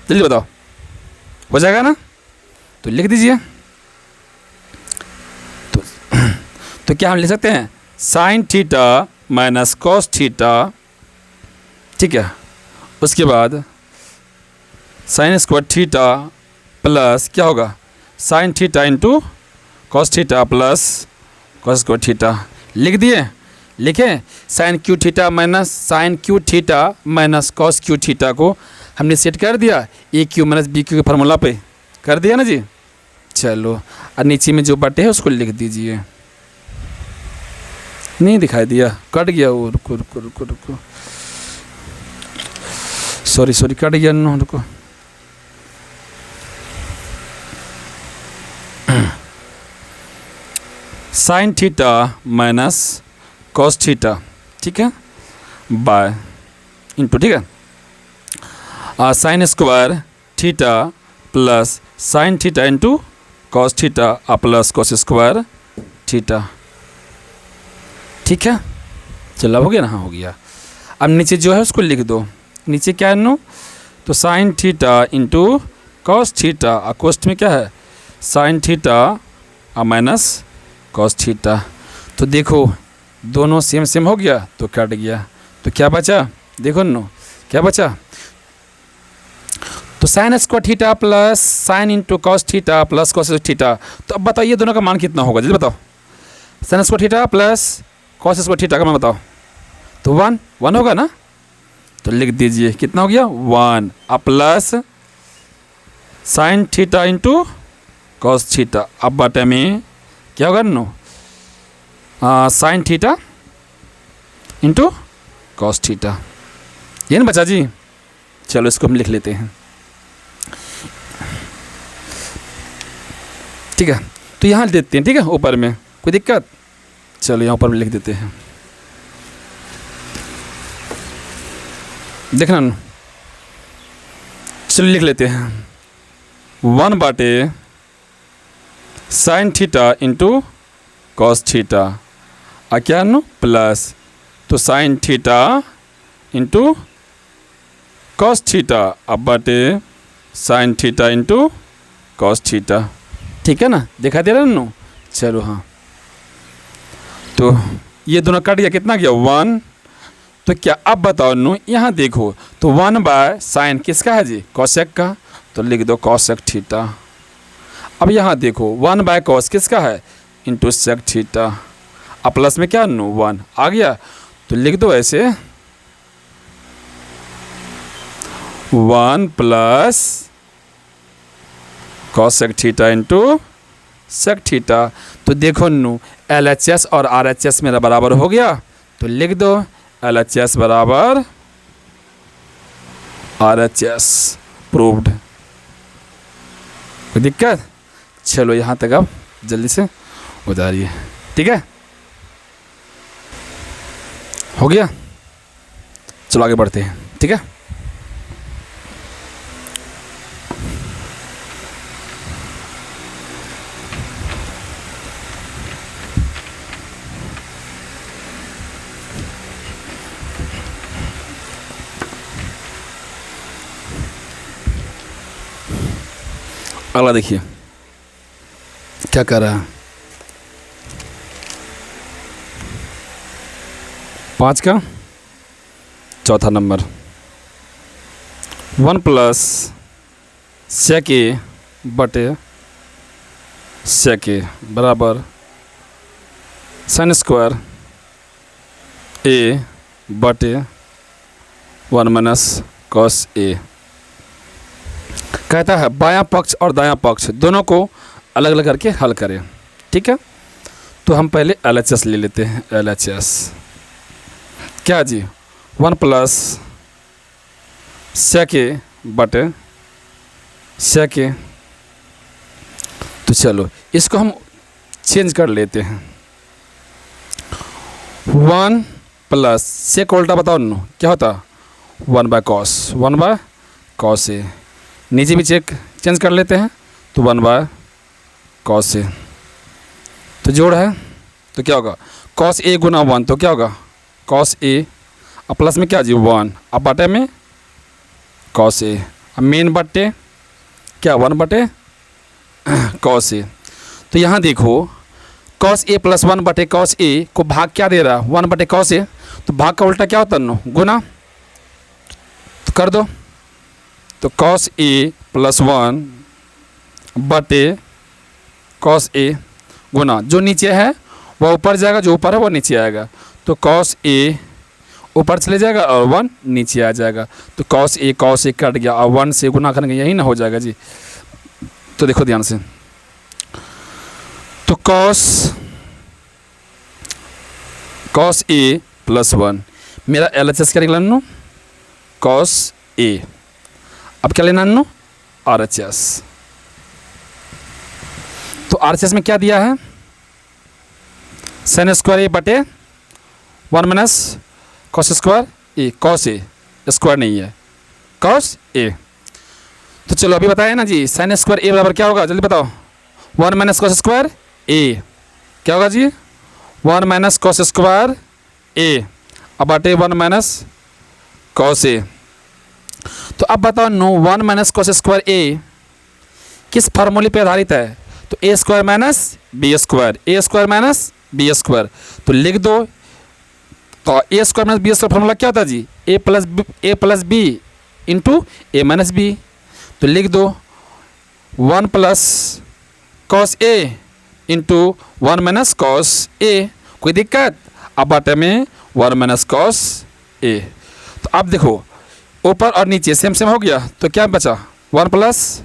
जल्दी बताओ, हो जाएगा ना, तो लिख दीजिए। तो क्या हम लिख सकते हैं, sign theta minus cos theta, ठीक है, उसके बाद साइन स्क्वायर थीटा प्लस क्या होगा, sine theta into cos theta plus cos square theta, लिख दिए, लिखें, sine cube theta minus sine cube theta minus cos cube theta को हमने सेट कर दिया A cube minus B cube के फार्मूला पे, कर दिया ना जी। चलो और नीचे में जो बटे है उसको लिख दीजिए, नहीं दिखाई दिया, कट गया वो, रुको रुको रुको रुको, सॉरी सॉरी, कट गया, रुको, sign theta minus cos theta, ठीक है, बाय इंटू, ठीक है, sine square theta plus sine theta into cos theta plus cos square theta, ठीक है, चलो हो गया ना, हाँ हो गया। अब नीचे जो है उसको लिख दो, नीचे क्या है नो, तो sign theta into cos theta, cost में क्या है, sine theta minus cos theta, तो देखो दोनों सेम सेम हो गया तो कट गया, तो क्या बचा, देखो नो क्या बचा, तो sign square theta plus sine into cos theta plus cos theta, तो अब बताइए दोनों का मान कितना होगा, जल्दी बताओ, sine square theta plus cos square theta का मान बताओ, तो वन वन होगा ना, तो लिख दीजिए कितना हो गया, one, plus sine theta into cos theta, अब बटे में क्या होगा नो, sine theta into cos theta, ये ना बचा जी। चलो इसको हम लिख लेते हैं, ठीक है, तो यहाँ देते हैं, ठीक है, ऊपर में कोई दिक्कत, चलो यहाँ ऊपर में लिख देते हैं, देखना नो, चलो लिख लेते हैं, वन बाटे sign theta into cos theta, क्या नो प्लस, तो sign theta into cos theta, अब बटे sine theta into cos theta, ठीक है ना, दिखा दे रहा है नो, चलो हाँ, तो ये दोनों कट गया, कितना गया, वन, तो क्या अब बताओ नो, यहाँ देखो, तो वन बाय साइन किसका है जी, कॉसेक का, तो लिख दो कॉसेक थीटा। अब यहाँ देखो वन बाय कॉस किसका है, इंटू सेक थीटा, अब प्लस में क्या नो, वन आ गया, तो लिख दो ऐसे, one plus cosec theta into sec theta, तो देखो नो LHS और RHS मेरा बराबर हो गया, तो लिख दो LHS बराबर RHS, प्रूव्ड, कोई दिक्कत, चलो यहाँ तक अब जल्दी से उतारिए, ठीक है, हो गया, चलो आगे बढ़ते हैं, ठीक है। अगला देखिए क्या कर रहा है। 5 का चौथा नंबर 1 प्लस सेक ए बटे सेक ए बराबर साइन स्क्वायर ए बटे 1 माइनस कॉस ए। कहता है बायां पक्ष और दायां पक्ष दोनों को अलग अलग करके हल करें, ठीक है। तो हम पहले LHS ले लेते हैं। LHS क्या जी, 1 प्लस सेक ए बटे सेक ए। तो चलो इसको हम चेंज कर लेते हैं। 1 प्लस सेक उल्टा बताओ न क्या होता, 1 बाय कॉस ए। नीचे भी चेंज कर लेते हैं तो 1 बाय कॉस ए। तो जोड़ है तो क्या होगा, कॉस ए गुना 1 तो क्या होगा कॉस ए, अब प्लस में क्या जी 1, अब बटे में कॉस ए, अब मेन बटे क्या 1 बटे कॉस ए। तो यहाँ देखो कॉस ए प्लस 1 बटे कॉस ए को भाग क्या दे रहा है 1 बटे कॉस ए, तो भाग का उल्टा क्या होता है गुना, तो कर दो। तो कॉस ए प्लस 1 बटे कॉस ए गुना जो नीचे है वह ऊपर जाएगा, जो ऊपर है वो नीचे आएगा। तो कॉस ए ऊपर चले जाएगा और 1 नीचे आ जाएगा। तो कॉस ए कट गया और 1 से गुना करेंगे यही ना हो जाएगा जी। तो देखो ध्यान से, तो कॉस ए प्लस 1 मेरा LHS क्या निकला कॉस ए। अब क्या लेना RHS। तो RHS में क्या दिया है साइन स्क्वायर ए बटे 1 माइनस कॉस स्क्वायर ए, कॉस ए स्क्वायर नहीं है कॉस ए। तो चलो अभी बताया ना जी, साइन स्क्वायर ए बराबर क्या होगा जल्दी बताओ, 1 माइनस कॉस स्क्वायर ए क्या होगा जी 1 माइनस कॉस स्क्वायर ए, अब बटे 1 माइनस कॉस ए। तो अब बताओ 1 माइनस कॉस स्क्वायर ए किस फार्मूले पे आधारित है, तो A square minus B square, A square minus B square. तो लिख दो, तो A square minus B square formula क्या होता है जी A plus B into A minus B. तो लिख दो 1 plus cos A into 1 minus cos A, कोई दिक्कत, अब बटे में 1 माइनस कॉस ए। तो अब देखो ऊपर और नीचे सेम हो गया, तो क्या बचा 1 प्लस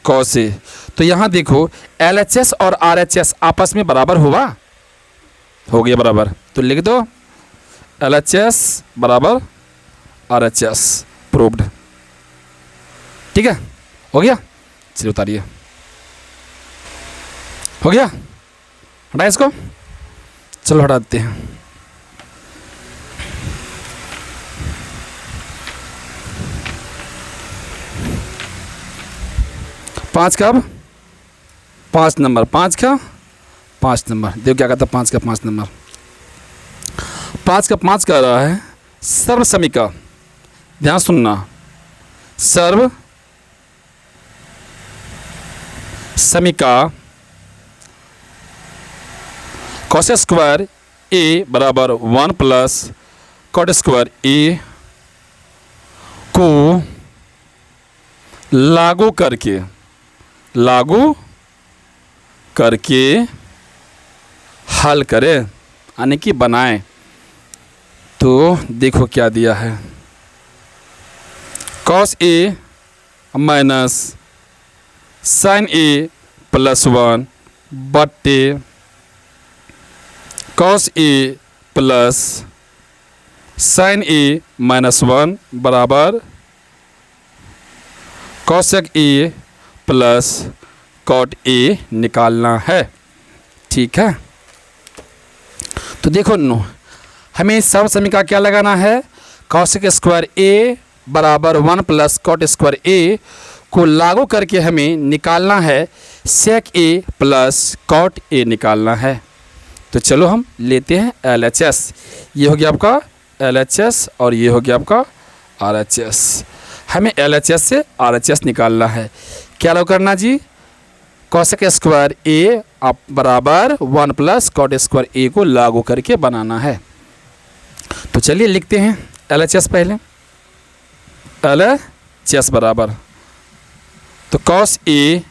कॉस ए। तो यहाँ देखो LHS और RHS आपस में बराबर हो गया बराबर, तो लिख दो LHS बराबर RHS प्रूव्ड, ठीक है हो गया। चलिए उतारिए, हो गया, हटाए इसको, चलो हटा देते हैं। पाँच का अब 5 नंबर, 5 का 5 नंबर देखो क्या कहता है 5 का 5 नंबर। 5 का 5 कह रहा है सर्व समीका, ध्यान सुनना, सर्व समीका कॉस स्क्वायर ए बराबर 1 प्लस कॉट स्क्वायर ए को लागू करके हल करें यानी कि बनाएं। तो देखो क्या दिया है, cos A minus sine A plus 1 बट्टे cos A plus sine A minus 1 बराबर cosec A plus cot A निकालना है, ठीक है। तो देखो हमें सर्व समीका क्या लगाना है, कॉसेक स्क्वायर ए बराबर 1 प्लस कॉट स्क्वायर ए को लागू करके हमें निकालना है सेक ए प्लस कॉट ए निकालना है। तो चलो हम लेते हैं LHS। ये हो गया आपका LHS और ये हो गया आपका RHS। हमें LHS से RHS निकालना है। क्या लागू करना जी? कॉसेक स्क्वायर ए बराबर 1 प्लस कॉट स्क्वायर ए को लागू करके बनाना है। तो चलिए लिखते हैं LHS पहले। LHS बराबर तो cos A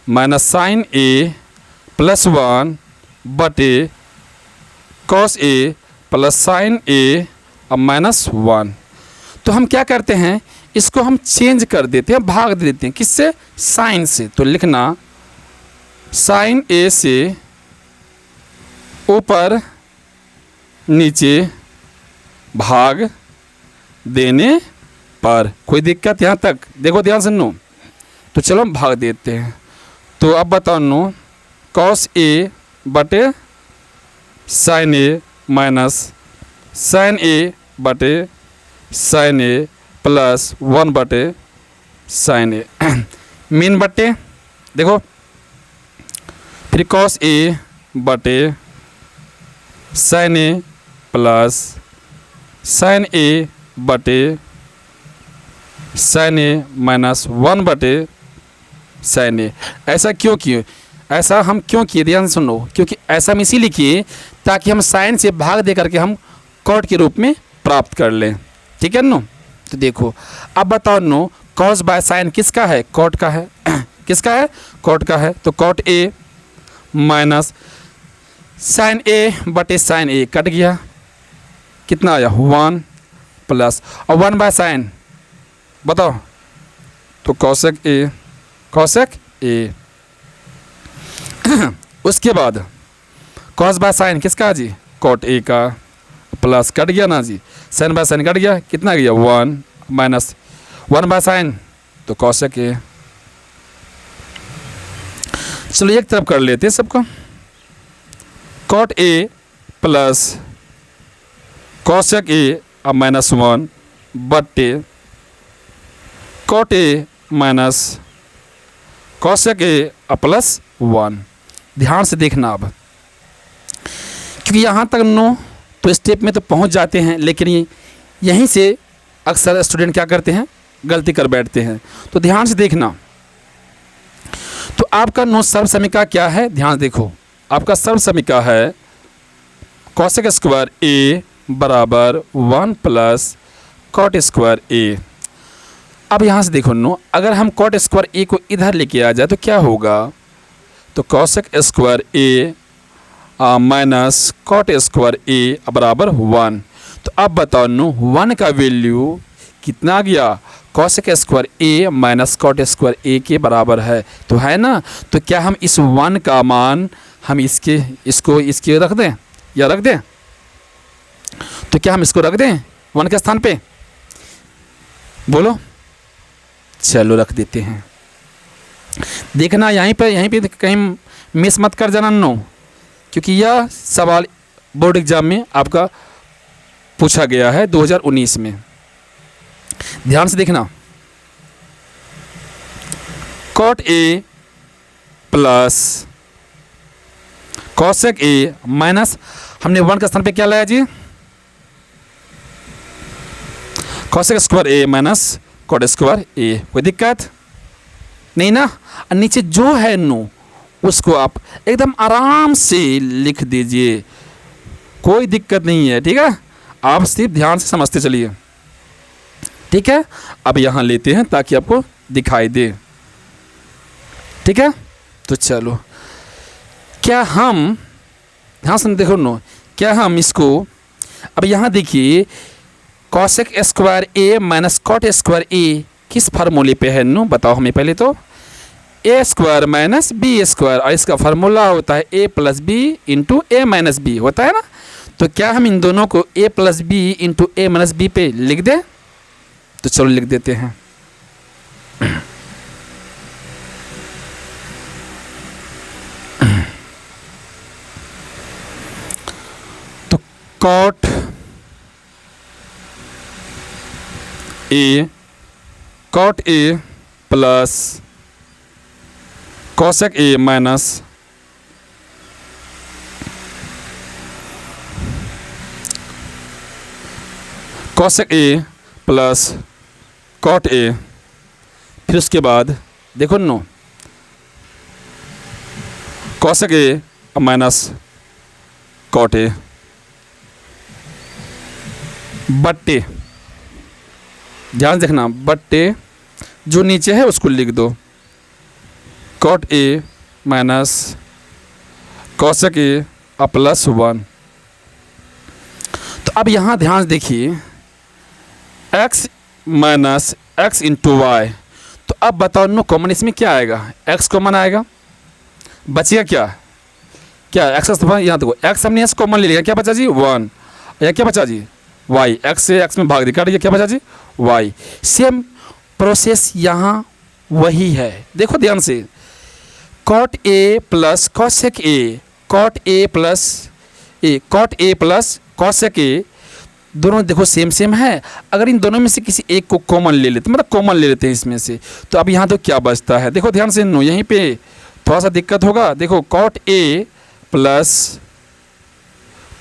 minus sine A plus 1 बटे कॉस ए प्लस साइन ए अब माइनस 1। तो हम क्या करते हैं, इसको हम चेंज कर देते हैं, भाग दे देते हैं। किससे? साइन से। तो लिखना साइन ए से ऊपर नीचे भाग देने पर। कोई दिक्कत यहाँ तक? देखो ध्यान से नो। तो चलो हम भाग देते हैं। तो अब बताओ नो, कॉस ए बटे sign A minus sine A बटे साइन ए प्लस 1 बटे साइन ए मीन बटे देखो फिर कॉस ए बटे sign A plus sine A बटे साइन ए माइनस 1 बटे साइन ए। ऐसा क्यों किए? ऐसा हम क्यों किए? ध्यान सुनो। क्योंकि ऐसा हम इसीलिए किए ताकि हम साइन से भाग दे करके हम कॉट के रूप में प्राप्त कर लें। ठीक है नो। तो देखो अब बताओ नो, कॉस बाय साइन किसका है? कॉट का है। किसका है? कॉट का है। तो cot A minus sine A बटे साइन ए कट गया, कितना आया? 1 प्लस और 1 बाय साइन बताओ तो कॉसेक ए, कॉसेक ए। उसके बाद कॉस बाय साइन किसका जी? कॉट ए का, प्लस कट गया ना जी, साइन बाय साइन कट गया, कितना गया? 1 माइनस 1 बाय साइन तो कॉसेक ए। चलो एक तरफ कर लेते हैं सबको। Cot A plus cosec A अब माइनस 1 बटे cot A minus cosec A plus 1। ध्यान से देखना अब, क्योंकि यहाँ तक नो तो स्टेप में तो पहुँच जाते हैं, लेकिन यहीं से अक्सर स्टूडेंट क्या करते हैं? गलती कर बैठते हैं। तो ध्यान से देखना। तो आपका नो सर्व समीकरण क्या है? ध्यान देखो, आपका सर्व समीकरण है कॉसेक स्क्वायर ए बराबर 1 प्लस कॉट स्क्वायर ए। अब यहाँ से देखो नो, अगर हम कॉट स्क्वायर ए को इधर लेके आ जाए तो क्या होगा? तो cosec square A minus cot square ए बराबर 1। तो अब बताओ नो 1 का वैल्यू कितना आ गया? Cosec square A minus cot square A के बराबर है, तो है ना। तो क्या हम इस 1 का मान हम इसके रख दें या रख दें? तो क्या हम इसको रख दें 1 के स्थान पे? बोलो। चलो रख देते हैं। देखना यहीं पे कहीं मिस मत कर जाना नो, क्योंकि यह सवाल बोर्ड एग्जाम में आपका पूछा गया है 2019 में। ध्यान से देखना। Cot A plus cosec A minus हमने 1 के स्थान पे क्या लाया जी? Cosec square A minus cot square A. कोई दिक्कत नहीं ना। नीचे जो है नो उसको आप एकदम आराम से लिख दीजिए, कोई दिक्कत नहीं है। ठीक है, आप सिर्फ ध्यान से समझते चलिए। ठीक है, अब यहाँ लेते हैं ताकि आपको दिखाई दे। ठीक है, तो चलो क्या हम ध्यान से देखो नो, क्या हम इसको अब यहाँ देखिए cosec square A minus cot square A किस फार्मूले पे है नो? बताओ हमें पहले तो। A square minus B square, और इसका फार्मूला होता है A plus B into A minus B, होता है ना। तो क्या हम इन दोनों को A plus B into A minus B पे लिख दें? तो चलो लिख देते हैं। तो cot A cot A plus cosec A minus cosec A plus cot A, फिर उसके बाद देखो no cosec A minus cot A बट्टे, ध्यान देखना बट्टे जो नीचे है उसको लिख दो, cot A minus cosec A plus 1। तो अब यहाँ ध्यान देखिए x minus x into y, तो अब बताओ नो कॉमन इसमें क्या आएगा, x कॉमन आएगा, बचेगा क्या क्या x का यहाँ देखो x हमने s कॉमन ले लिया, क्या बचा जी 1, या क्या बचा जी y, x से x में भाग दिया काट दिया, क्या बचा जी y। सेम प्रोसेस यहाँ वही है, देखो ध्यान से cot A plus cosec A, cot A plus A, cot A plus cosec A, दोनों देखो सेम सेम है। अगर इन दोनों में से किसी एक को कॉमन ले लेते, मतलब कॉमन ले लेते हैं इसमें से, तो अब यहाँ तो क्या बचता है, देखो ध्यान से नो, यहीं पे थोड़ा सा दिक्कत होगा। देखो cot A plus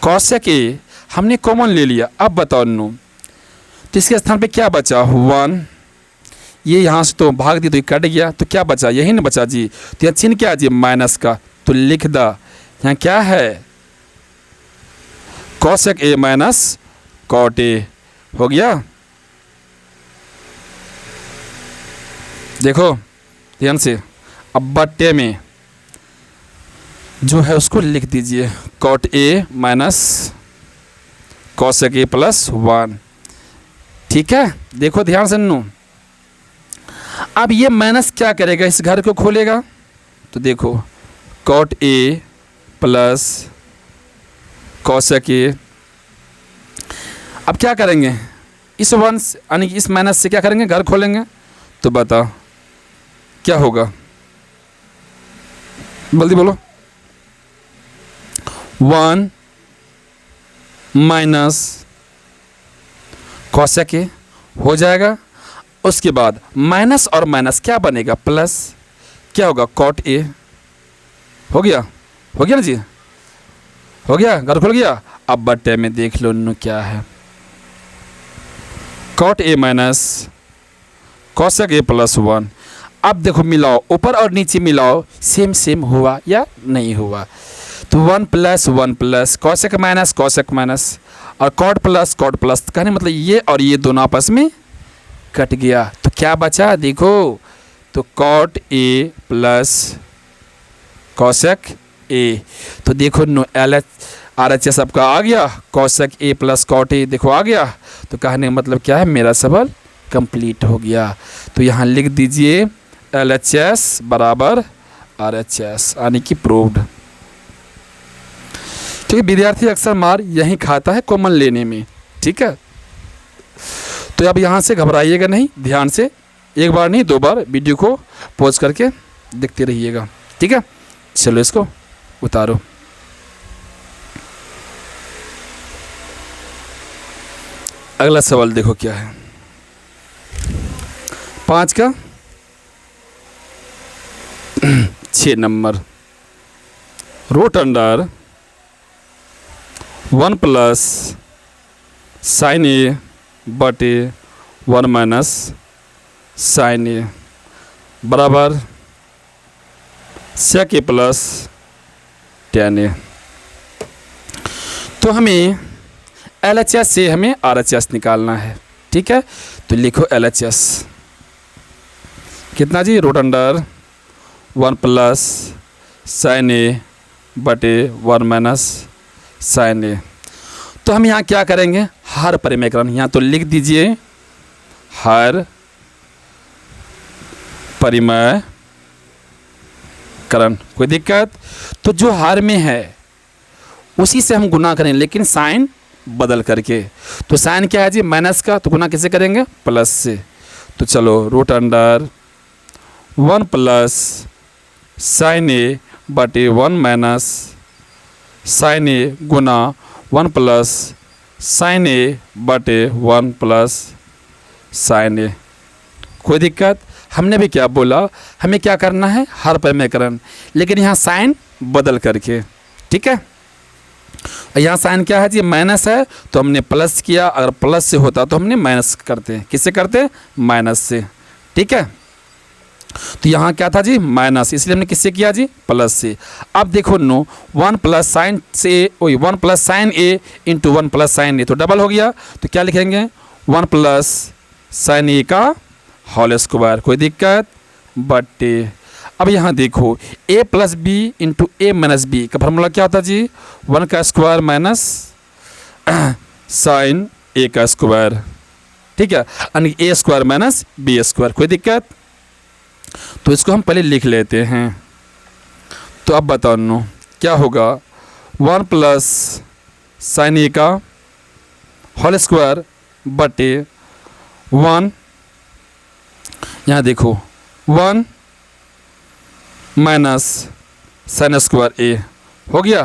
cosec A हमने कॉमन ले लिया, अब बताओ नो, तो इसके स्थान पे क्या बचा 1, ये यहाँ से तो भाग दी तो ये कट गया, तो क्या बचा यही ना बचा जी, तो यहाँ चिन्ह क्या जी माइनस का, तो लिख दा यहाँ क्या है cosec A minus cot A, हो गया। देखो ध्यान से, अब बट्टे में जो है उसको लिख दीजिए cot A minus cosec A plus 1, ठीक है। देखो ध्यान से नो, अब ये माइनस क्या करेगा, इस घर को खोलेगा, तो देखो cot A plus cosec A, अब क्या करेंगे इस 1 यानी कि इस माइनस से क्या करेंगे घर खोलेंगे, तो बताओ क्या होगा, जल्दी बोलो 1 माइनस कॉसेक ए हो जाएगा, उसके बाद माइनस और माइनस क्या बनेगा प्लस, क्या होगा कॉट ए, हो गया ना जी, हो गया घर खुल गया। अब बट्टे में देख लो नो क्या है cot A minus cosec A plus 1। अब देखो मिलाओ, ऊपर और नीचे मिलाओ, सेम सेम हुआ या नहीं हुआ, तो 1 प्लस कॉसेक माइनस और कॉट प्लस, कहने मतलब ये और ये दोनों आपस में कट गया, तो क्या बचा देखो, तो cot A plus cosec A, तो देखो no L H R H S आपका आ गया, cosec A plus cot A देखो आ गया, तो कहने का मतलब क्या है मेरा सवाल कंप्लीट हो गया। तो यहाँ लिख दीजिए एल एच एस बराबर आर एच एस, यानी कि प्रूव्ड। ठीक है, विद्यार्थी अक्सर मार यहीं खाता है कॉमन लेने में, ठीक है। तो अब यहाँ से घबराइएगा नहीं, ध्यान से एक बार नहीं 2 बार वीडियो को पॉज करके देखते रहिएगा, ठीक है। चलो इसको उतारो। अगला सवाल देखो क्या है, 5 का 6 number, root under 1 plus sine A बटे 1 माइनस साइन ए बराबर सेक ए प्लस टेन ए। तो हमें एल एच एस से हमें आर एच एस निकालना है, ठीक है। तो लिखो एल एच एस कितना जी, root under 1 plus sine A बटे 1 माइनस साइन ए। तो हम यहाँ क्या करेंगे, हर परिमेयकरण, यहाँ तो लिख दीजिए हर परिमेयकरण, कोई दिक्कत। तो जो हर में है उसी से हम गुना करें, लेकिन साइन बदल करके। तो साइन क्या है जी माइनस का, तो गुना कैसे करेंगे प्लस से। तो चलो root under 1 plus sine A बटे 1 minus sine A Guna 1 plus sine A बटे 1 प्लस साइन ए। कोई दिक्कत? हमने भी क्या बोला, हमें क्या करना है, हर परिमेयकरण, लेकिन यहाँ साइन बदल करके। ठीक है, यहाँ साइन क्या है जी, माइनस है, तो हमने प्लस किया, अगर प्लस से होता तो हमने माइनस करते हैं। किससे करते? माइनस से। ठीक है, तो यहाँ क्या था जी, माइनस, इसलिए हमने किससे किया जी, प्लस से। अब देखो नो, 1 प्लस साइन से, 1 plus sine A into 1 plus sine ए, तो डबल हो गया, तो क्या लिखेंगे, 1 प्लस साइन ए का होल स्क्वायर। कोई दिक्कत? बटे अब यहाँ देखो, a plus B into A minus B का फॉर्मूला क्या होता है जी, 1 का स्क्वायर माइनस साइन ए का स्क्वायर। ठीक है, यानी ए स्क्वायर माइनस बी स्क्वायर। कोई दिक्कत? तो इसको हम पहले लिख लेते हैं। तो अब बताओ नो क्या होगा, 1 प्लस साइन ए का होल स्क्वायर बटे 1, यहाँ देखो 1 माइनस साइन स्क्वायर ए। हो गया?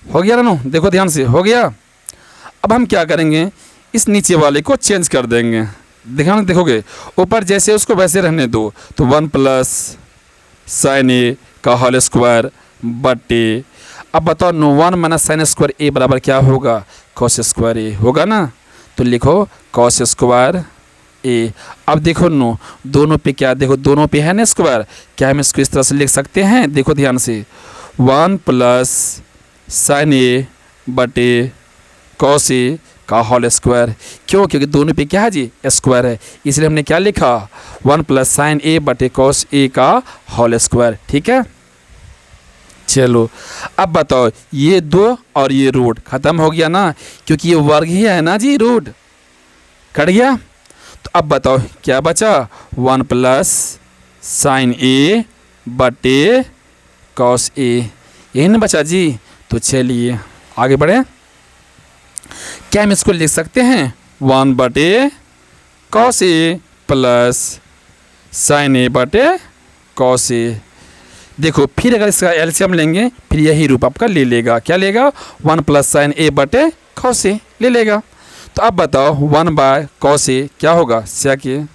हो गया ना नो, देखो ध्यान से, हो गया। अब हम क्या करेंगे, इस नीचे वाले को चेंज कर देंगे। ध्यान देखोगे, ऊपर जैसे उसको वैसे रहने दो। तो 1 प्लस साइन ए का होल स्क्वायर बटे, अब बताओ नो, 1 माइनस साइन स्क्वायर ए बराबर क्या होगा, कॉस स्क्वायर ए होगा ना। तो लिखो कॉस स्क्वायर ए। अब देखो नो, दोनों पे क्या, देखो दोनों पे है ना स्क्वायर, क्या हम इसको इस तरह से लिख सकते हैं, देखो ध्यान से, 1 प्लस साइन ए बटे कॉस ए का होल स्क्वायर। क्यों? क्योंकि दोनों पे क्या है जी, स्क्वायर है, इसलिए हमने क्या लिखा, 1 प्लस साइन ए बटे कॉस ए का होल स्क्वायर। ठीक है, चलो अब बताओ, ये 2 और ये रूट खत्म हो गया ना, क्योंकि ये वर्ग ही है ना जी, रूट कट गया। तो अब बताओ क्या बचा, 1 प्लस साइन ए बटे कॉस ए, यही ना बचा जी। तो चलिए आगे बढ़े, क्या हम इसको लिख सकते हैं, 1 बटे cos A plus sine A बटे कॉस ए। देखो फिर अगर इसका एलसीएम लेंगे, फिर यही रूप आपका ले लेगा, क्या लेगा, 1 प्लस साइन ए बटे कॉस ए ले लेगा। तो अब बताओ 1 बाय कॉस ए क्या होगा, सेक ए।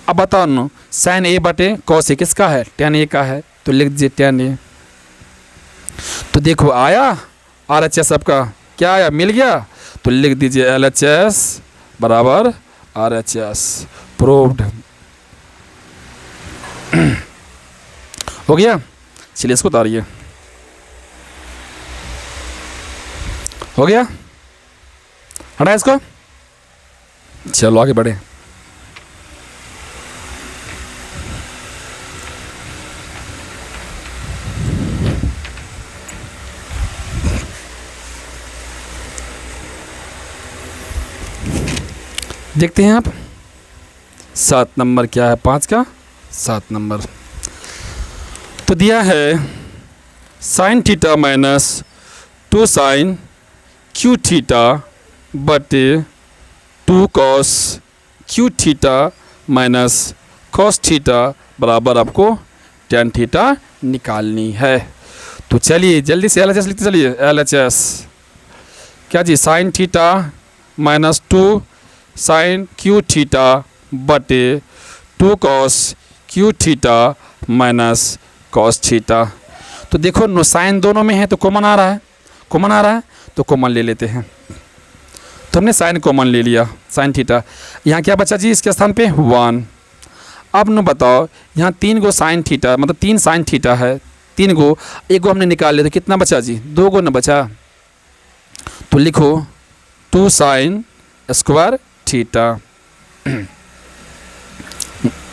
अब बताओ नो, साइन ए बटे कॉस ए किसका है, tan ए का है, तो लिख दीजिए tan ए। तो देखो आया RHS आपका, क्या आया, मिल गया। तो लिख दीजिए LHS बराबर RHS, प्रूव्ड। हो गया। चलिए इसको उतारिए, हो गया, हटा इसको। चलो आगे बढ़े। देखते हैं आप 7 नंबर क्या है, 5 का 7 नंबर। तो दिया है sine theta minus 2 sine cube theta बटे 2 cos cube theta minus cos theta बराबर आपको tan थीटा निकालनी है। तो चलिए जल्दी से LHS लिखते चलिए, LHS क्या जी, sine theta minus 2 sine cube theta बटे 2 cos cube theta minus cos theta. तो देखो नो, साइन दोनों में है तो कॉमन आ रहा है, कॉमन आ रहा है तो कॉमन ले लेते हैं। तो हमने साइन कॉमन ले लिया, साइन थीटा। यहाँ क्या बचा जी, इसके स्थान पे 1। अब न बताओ, यहाँ 3 गो साइन थीटा, मतलब 3 साइन थीटा है, 3 गो, एक गो हमने निकाल लिया, तो कितना बचा जी, 2 गो न बचा। तो लिखो 2 साइन स्क्वायर थीटा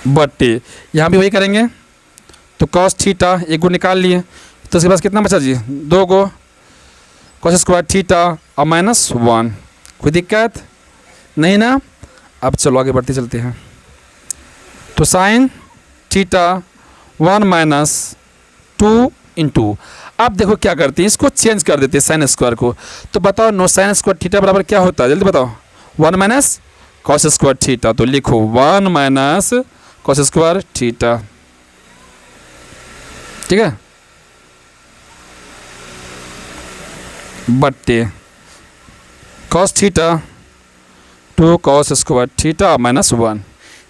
बटे, यहाँ भी वही करेंगे, तो कॉस थीटा एक गो निकाल लिए, तो उसके पास कितना बचा जी, 2 गो कॉस स्क्वायर थीटा और माइनस 1। कोई दिक्कत नहीं ना। अब चलो आगे बढ़ते चलते हैं। तो साइन थीटा 1 माइनस 2 इंटू, अब देखो क्या करते हैं, इसको चेंज कर देते हैं साइन स्क्वायर को। तो बताओ नो, साइन स्क्वायर थीटा बराबर क्या होता है, जल्दी बताओ, 1 माइनस कॉस स्क्वायर थीटा। तो लिखो 1 माइनस कॉस स्क्वायर थीटा, ठीक है, बट्टे cos theta 2 cos square theta minus 1।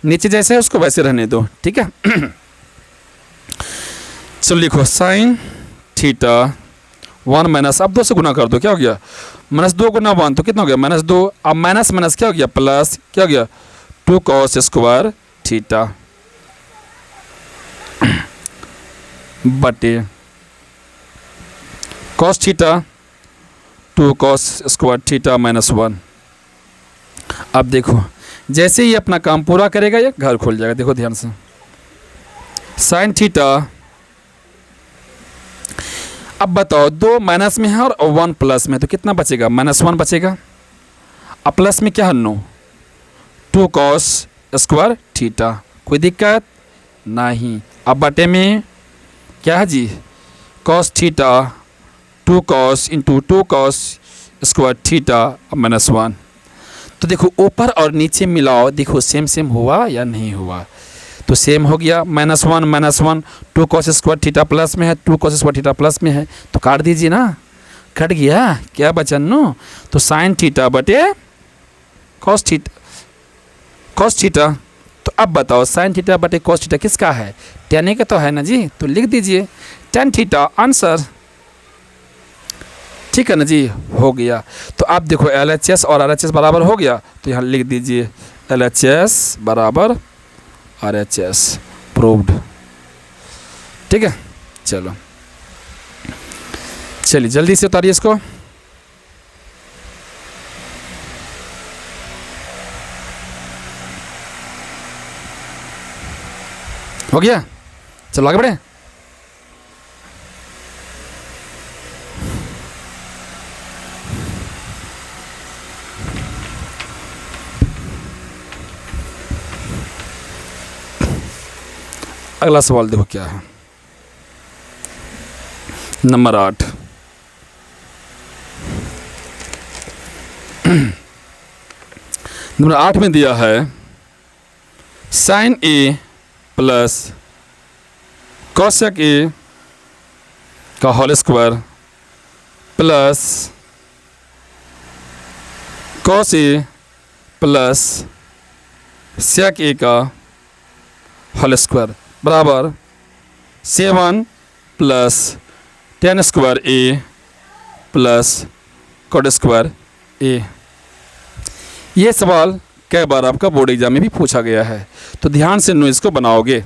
नीचे जैसे है उसको वैसे रहने दो, ठीक है। चलो लिखो साइन थीटा 1 माइनस, अब 2 से गुना कर दो, क्या हो गया माइनस 2 गुना 1 तो कितना हो गया माइनस 2। अब माइनस माइनस क्या हो गया प्लस, क्या हो गया 2 cos स्क्वायर थीटा बटे cos theta 2 cos square theta minus 1। अब देखो जैसे ही अपना काम पूरा करेगा ये घर खुल जाएगा। देखो ध्यान से, साइन थीटा, अब बताओ 2 माइनस में है और 1 प्लस में, तो कितना बचेगा माइनस 1 बचेगा। अब प्लस में क्या है 2 cos स्क्वायर थीटा, कोई दिक्कत नहीं। अब बटे में क्या है जी cos theta 2 cos into 2 cos square theta minus 1। तो देखो ऊपर और नीचे मिलाओ, देखो सेम सेम हुआ या नहीं हुआ, तो सेम हो गया minus 1 2 cos square theta plus में है, 2 cos स्क्वायर थीटा प्लस में है, तो काट दीजिए ना, कट गया, क्या बचा तो साइन थीटा बटे cos थीटा। तो अब बताओ साइन थीटा बटे cos थीटा किसका है, tan का तो है ना जी, तो लिख दीजिए tan थीटा आंसर, ठीक है ना जी, हो गया। तो आप देखो LHS और RHS बराबर हो गया, तो यहाँ लिख दीजिए LHS बराबर RHS प्रूव्ड, ठीक है। चलो चलिए जल्दी से उतारिए इसको। हो गया, चलो आगे बढ़े। अगला सवाल देखो क्या है, नंबर 8। नंबर 8 में दिया है sine A plus cosec A का whole square plus cos A plus sec A का होल स्क्वायर बराबर 7 plus tan square A plus cot square A. ये सवाल कई बार आपका बोर्ड एग्जाम में भी पूछा गया है, तो ध्यान से इसको बनाओगे।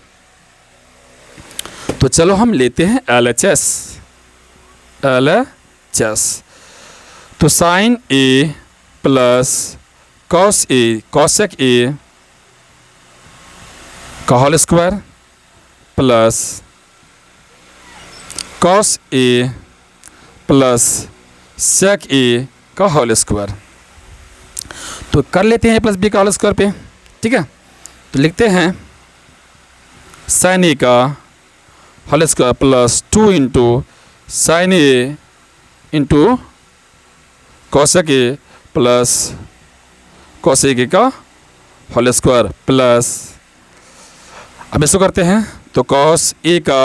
तो चलो हम लेते हैं LHS। तो sine A plus cos A cosec A का whole square plus cos A plus sec A का होल स्क्वायर। तो कर लेते हैं a प्लस बी का होल स्क्वायर पे, ठीक है। तो लिखते हैं साइन ए का whole square plus 2 into sine A into cosec A plus cosec A का होल स्क्वायर प्लस, अब इसको करते हैं तो कॉस ए का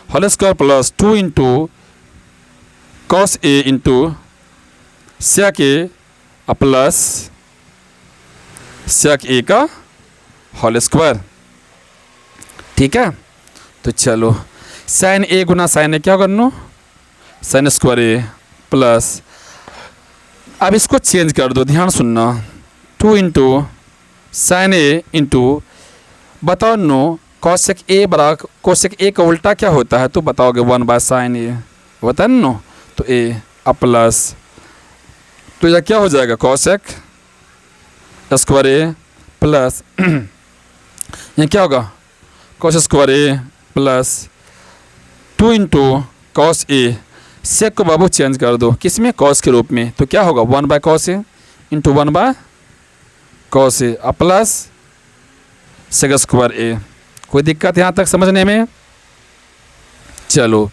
whole square plus 2 into cos A into sec A plus sec A का whole square, ठीक है। तो चलो साइन ए गुना साइन ए क्या करना साइन स्क्वायर ए प्लस, अब इसको चेंज कर दो, ध्यान सुनना, 2 इंटू साइन ए इंटू, बताओ कॉसेक ए बराबर कॉसेक ए का उल्टा क्या होता है, तो बताओगे 1 बाय साइन ए होता है ना, तो ए प्लस, तो यह क्या हो जाएगा कॉसेक स्क्वायर ए प्लस यहाँ क्या होगा cos square A plus 2 into cos ए, सेक को बाबू चेंज कर दो किस में कॉस के रूप में, तो क्या होगा 1 by cos A into 1 by cos A plus sec square A. कोई दिक्कत यहाँ तक समझने में? चलो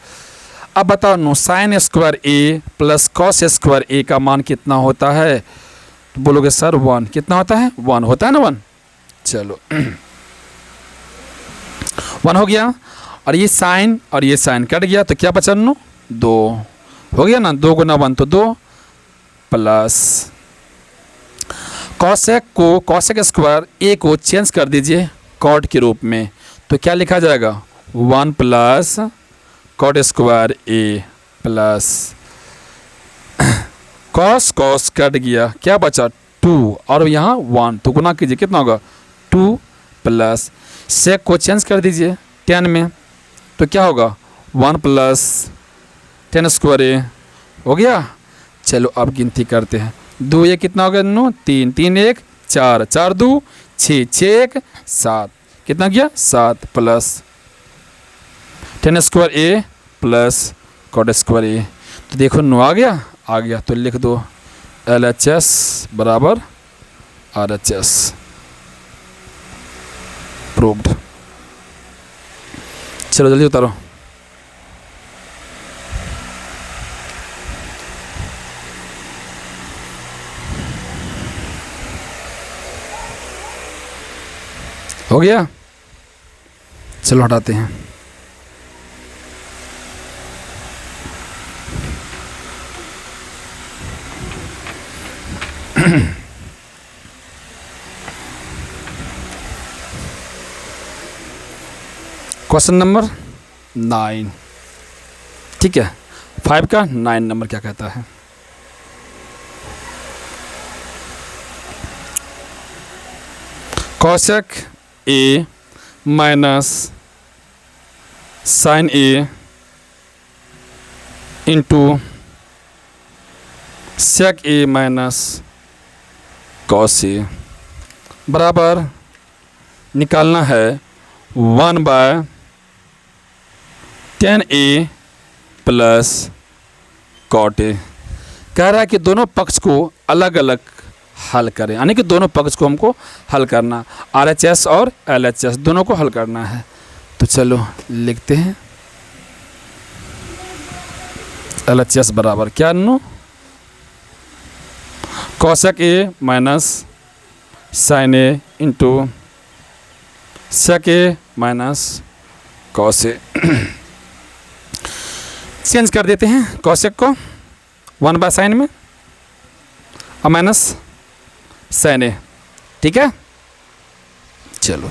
अब बताओ sine square A plus cos square A का मान कितना होता है, तो बोलोगे सर 1, कितना होता है 1 होता है ना 1। चलो 1 हो गया, और ये साइन कट गया, तो क्या बचा 2 हो गया ना, 2 गुना 1 तो 2 प्लस कॉसेक को कॉसेक स्क्वायर ए को चेंज कर दीजिए कॉट के रूप में, तो क्या लिखा जाएगा 1 plus cot square A plus cos cos cut गया, क्या बचा 2 और यहाँ 1, तो गुना कीजिए कितना होगा 2 प्लस सेक को चेंज कर दीजिए 10 में, तो क्या होगा 1 प्लस 10 स्क्वायर ए हो गया। चलो अब गिनती करते हैं, 2 ये कितना हो गया 9, 3 3 1 4 4 2 6 6 1 7, कितना गया 7 plus 10 square A plus cot square ए, तो देखो 9 आ गया, तो लिख दो LHS बराबर RHS प्रूव्ड। चलो जल्दी उतारो। हो गया, चलो हटाते हैं। क्वेश्चन नंबर 9, ठीक है, 5 का 9 नंबर क्या कहता है। Cosec A minus sine A into sec A minus cos A बराबर निकालना है 1/10 ए प्लस कॉट ए। कह रहा है कि दोनों पक्ष को अलग अलग हल करें, यानी कि दोनों पक्ष को हमको हल करना, RHS और LHS दोनों को हल करना है। तो चलो लिखते हैं LHS बराबर क्या no cosec A minus sine A into sec A minus cos A. Change कर देते हैं कॉसेक को 1/sin में और माइनस साइन ए, ठीक है। चलो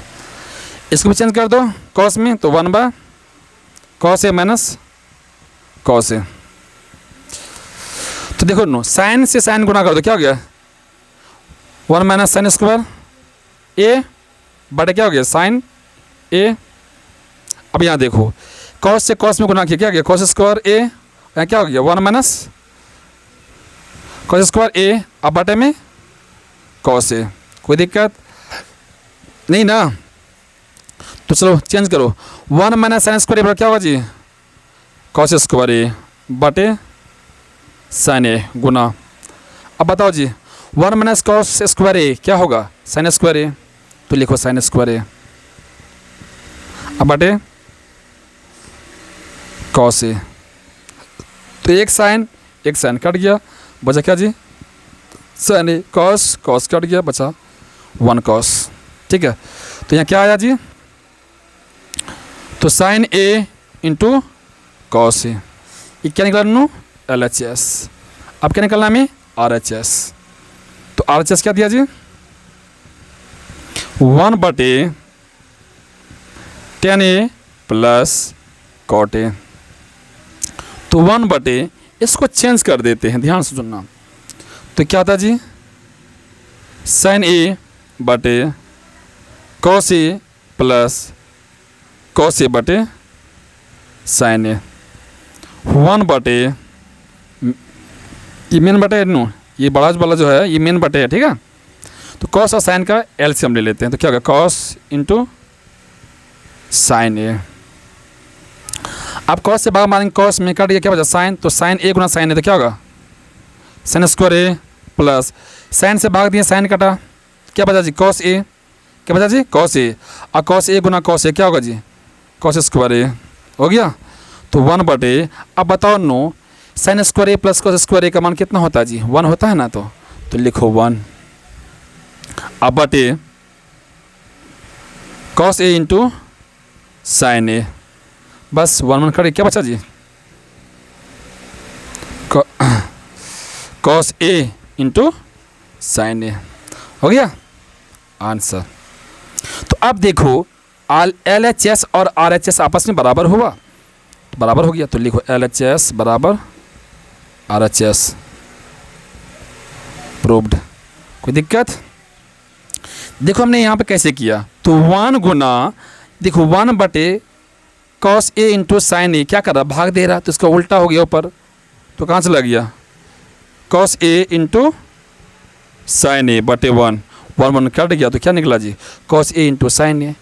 इसको भी चेंज कर दो कॉस में, तो 1/cos ए माइनस कॉस ए। तो देखो नो साइन से साइन गुना कर दो, क्या हो गया 1 माइनस साइन स्क्वायर ए बटे क्या हो गया साइन ए। अब यहाँ देखो कॉस से कॉस में गुना किया, क्या हो गया कॉस स्क्वायर ए, यहाँ क्या हो गया 1 माइनस कॉस स्क्वायर ए, अब बटे में कॉस ए, कोई दिक्कत नहीं ना। तो चलो चेंज करो 1 माइनस साइन स्क्वायर ए क्या होगा जी कॉस स्क्वायर ए बटे साइन ए गुना। अब बताओ जी 1 माइनस कॉस स्क्वायर ए क्या होगा साइन स्क्वायर ए, तो लिखो साइन स्क्वायर ए अब बटे कॉस ए। तो एक साइन कट गया, बचा क्या जी साइन ए, कॉस कॉस कट गया, बचा 1 कॉस, ठीक है। तो यहाँ क्या आया जी, तो साइन ए इंटू कॉस ए, ये क्या निकला नो LHS। अब क्या निकलना हमें RHS, तो RHS क्या दिया जी 1/10 ए प्लस कॉट ए। तो 1/, इसको चेंज कर देते हैं, ध्यान से सुनना। तो क्या था जी साइन ए बटे कॉस ए प्लस कॉस ए बटे साइन ए, 1/, ये मेन बटे नो, ये बड़ा वाला जो है ये मेन बटे है, ठीक है। तो कॉस और साइन का एलसीएम ले लेते हैं, तो क्या होगा कॉस इंटू साइन ए। अब कॉस से भाग मारेंगे, कॉस में कट गया, क्या बचा साइन, तो साइन ए गुना साइन ए, तो क्या होगा sign square A plus sign से भाग दिया साइन कटा, क्या बचा जी कॉस ए, क्या बचा जी कॉस ए, और cos A Guna cos A क्या होगा जी कॉस स्क्वायर ए हो गया। तो 1/, अब बताओ नो sine square A plus cos square A का मान कितना होता है जी 1 होता है ना, तो लिखो 1 अब बटे कॉस ए इंटू साइन ए, बस 1 खड़े, क्या बचा जी कॉस ए इंटू साइन ए, हो गया आंसर। तो अब देखो LHS और RHS आपस में बराबर हुआ, तो बराबर हो गया, तो लिखो LHS बराबर RHS, प्रूव्ड। कोई दिक्कत? देखो हमने यहाँ पे कैसे किया, तो 1 गुना, देखो 1 बटे cos A इंटू साइन ए, क्या कर रहा, भाग दे रहा, तो इसका उल्टा हो गया ऊपर, तो कहाँ चला गया, cos A into sine A बटे 1, 1 कट गया, तो क्या निकला जी, cos A इंटू साइन ए।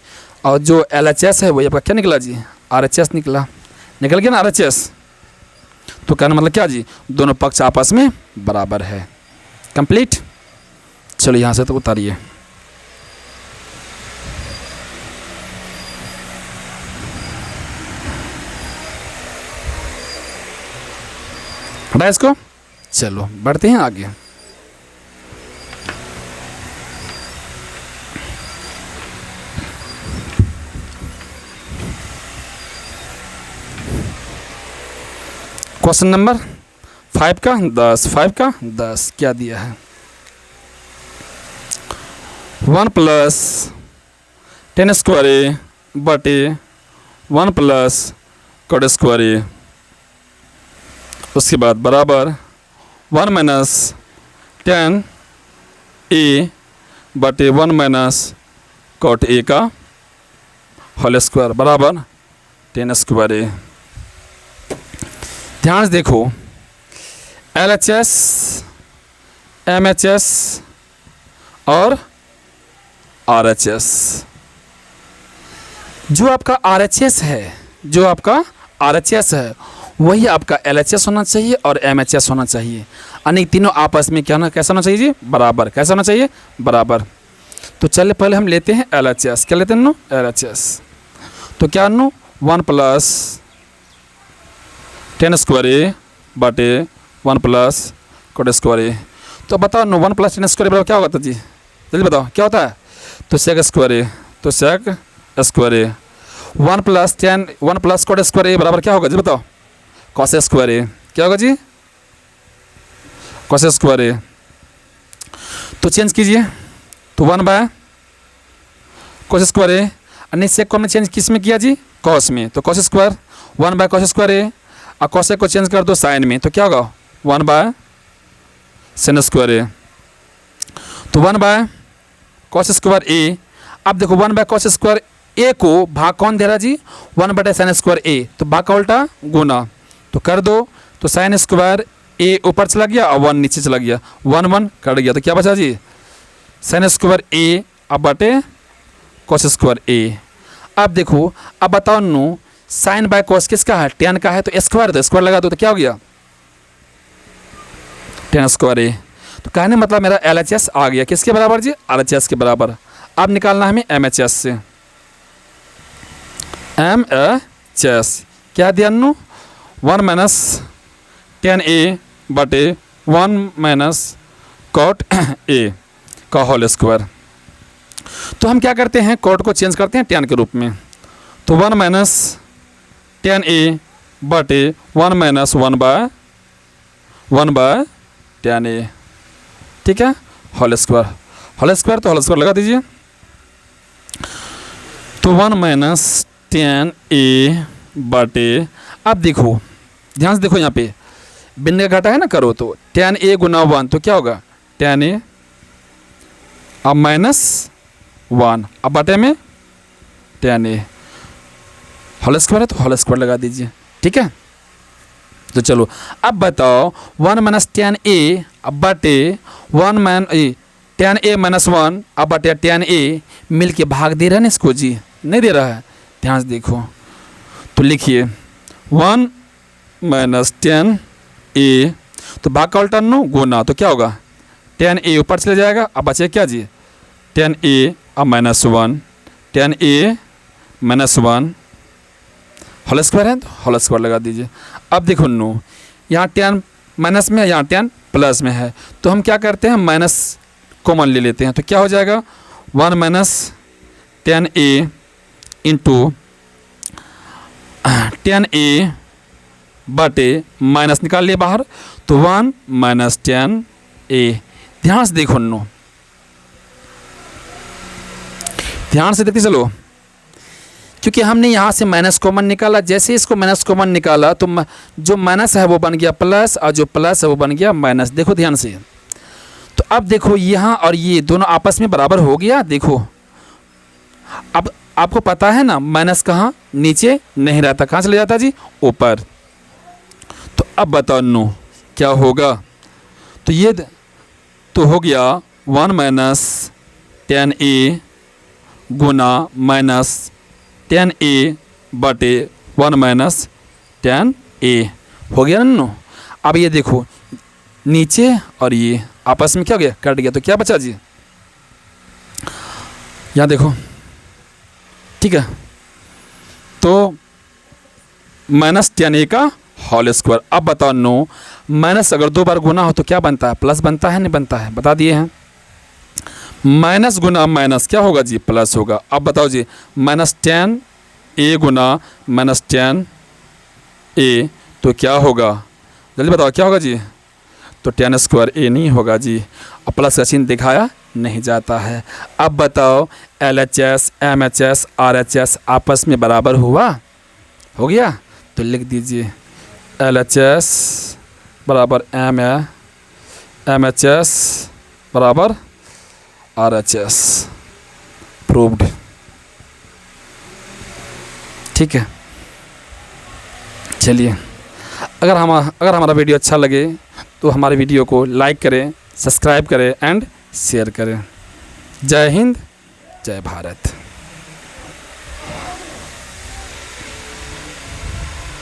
और जो LHS है वही आपका क्या निकला जी, RHS निकला, निकल गया ना RHS। तो कहना मतलब क्या जी, दोनों पक्ष आपस में बराबर है। कंप्लीट। चलो यहाँ से तो उतारिए। हटा इसको। चलो बढ़ते हैं आगे। क्वेश्चन नंबर 5 का 10, 5 का 10 क्या दिया है, 1 प्लस 10 स्क्वायर ए बटे 1 प्लस कॉट स्क्वायर ए, उसके बाद बराबर 1 माइनस 10 ए बटे 1 माइनस कॉट ए का होल स्क्वायर बराबर 10 स्क्वायर ए। ध्यान से देखो LHS MHS और RHS, जो आपका RHS है, जो आपका RHS है वही आपका LHS होना चाहिए और MHS होना चाहिए, यानी तीनों आपस में क्या ना कैसा होना चाहिए जी, बराबर। कैसा होना चाहिए, बराबर। तो चलिए पहले हम लेते हैं LHS, क्या लेते हैं नो, LHS। तो क्या नो, 1 प्लस 10 स्क्वायर ए बटे 1 प्लस कॉट स्क्वायर ए। तो बताओ नो, 1 प्लस 10 स्क्वायर बराबर क्या होगा जी, जल्दी बताओ क्या होता है, तो सेक स्क्वायर ए, तो सेक स्क्वायर ए। 1 प्लस 10 1 प्लस कॉट स्क्वायर ए बराबर क्या होगा जी, बताओ, कॉस स्क्वायर ए। क्या होगा जी, कॉस स्क्वायर ए। तो चेंज कीजिए, तो 1 बाय कॉस स्क्वायर ए, अन्य सेक को हमने चेंज किस में किया जी, कॉस में, तो cos square 1 by cos square A, और कॉसेक को चेंज कर दो साइन में, तो क्या होगा 1 बाय sin स्क्वायर ए। तो 1 बाय कॉस स्क्वायर ए। अब देखो 1 बाय कॉस स्क्वायर ए को भाग कौन दे रहा जी, 1 बटे साइन स्क्वायर ए, तो भाग का उल्टा गुना, तो कर दो, तो साइन स्क्वायर ए ऊपर चला गया और 1 नीचे चला गया, 1 1 कट गया, तो क्या बचा जी, साइन स्क्वायर ए अब बटे कॉस स्क्वायर ए। अब देखो, अब बताओ नो, साइन बाय कॉस किसका है, tan का है, तो स्क्वायर, तो स्क्वायर लगा दो, तो क्या हो गया, tan स्क्वायर ए। तो कहने मतलब मेरा LHS आ गया किसके बराबर जी, RHS के बराबर। अब निकालना हमें MHS से, MHS क्या दिया नो, 1 माइनस 10 ए बटे 1 माइनस कॉट ए का होल स्क्वायर। तो हम क्या करते हैं, कॉट को चेंज करते हैं tan के रूप में, तो 1 माइनस 10 ए बटे 1 माइनस 1 बाय 10 ए, ठीक है, होल स्क्वायर, होल स्क्वायर, तो होल स्क्वायर लगा दीजिए। तो 1 माइनस 10 ए बटे, अब देखो ध्यान से देखो यहाँ पे बिन्ने का घाटा है ना, करो तो tan ए गुना 1, तो क्या होगा tan ए, अब माइनस 1, अब बटे में tan ए, होल स्क्वायर है तो होल स्क्वायर लगा दीजिए, ठीक है। तो चलो अब बताओ 1 माइनस 10 ए अब बटे 1 tan ए माइनस 1 अब बटे tan ए, मिल के भाग दे रहा है ना इसको जी, नहीं दे रहा है, ध्यान से देखो। तो लिखिए 1 माइनस 10 ए, तो भाग का उल्टा नो गुना, तो क्या होगा tan ए ऊपर चले जाएगा, अब बचे क्या जी, tan ए अब माइनस 1, tan ए माइनस 1 होल स्क्वायर है तो होल स्क्वायर लगा दीजिए। अब देखो नो, यहाँ tan माइनस में है, यहाँ tan प्लस में है, तो हम क्या करते हैं, माइनस कॉमन ले लेते हैं, तो क्या हो जाएगा 1 माइनस 10 ए इंटू 10 ए बटे माइनस निकाल लिए बाहर, तो 1 माइनस 10 ए। ध्यान से देखो नो, ध्यान से देखते चलो, क्योंकि हमने यहाँ से माइनस कॉमन निकाला, जैसे इसको माइनस कॉमन निकाला तो जो माइनस है वो बन गया प्लस और जो प्लस है वो बन गया माइनस। देखो ध्यान से, तो अब देखो यहाँ और ये दोनों आपस में बराबर हो गया। देखो अब आपको पता है ना माइनस कहाँ नीचे नहीं रहता, कहाँ चले जाता जी, ऊपर। तो अब बताओ नो क्या होगा, तो ये तो हो गया 1 माइनस 10a गुना माइनस 10a बटे 1 माइनस 10a हो गया ना। अब ये देखो नीचे और ये आपस में क्या हो गया, कट गया, तो क्या बचा जी, यहाँ देखो, ठीक है। तो माइनस 10a का होल स्क्वायर। अब बताओ नो माइनस अगर 2 बार गुना हो तो क्या बनता है, प्लस बनता है, नहीं बनता है, बता दिए हैं। माइनस गुना माइनस क्या होगा जी, प्लस होगा। अब बताओ जी माइनस 10a गुना माइनस 10a तो क्या होगा, जल्दी बताओ क्या होगा जी, तो 10 स्क्वायर a नहीं होगा जी, और प्लस का चिन्ह दिखाया नहीं जाता है। अब बताओ LHS MHS RHS आपस में बराबर हुआ, हो गया, तो लिख दीजिए LHS बराबर MHS बराबर RHS, प्रूव्ड। ठीक है, चलिए अगर हमारा वीडियो अच्छा लगे तो हमारे वीडियो को लाइक करें, सब्सक्राइब करें एंड शेयर करें। जय हिंद, जय भारत।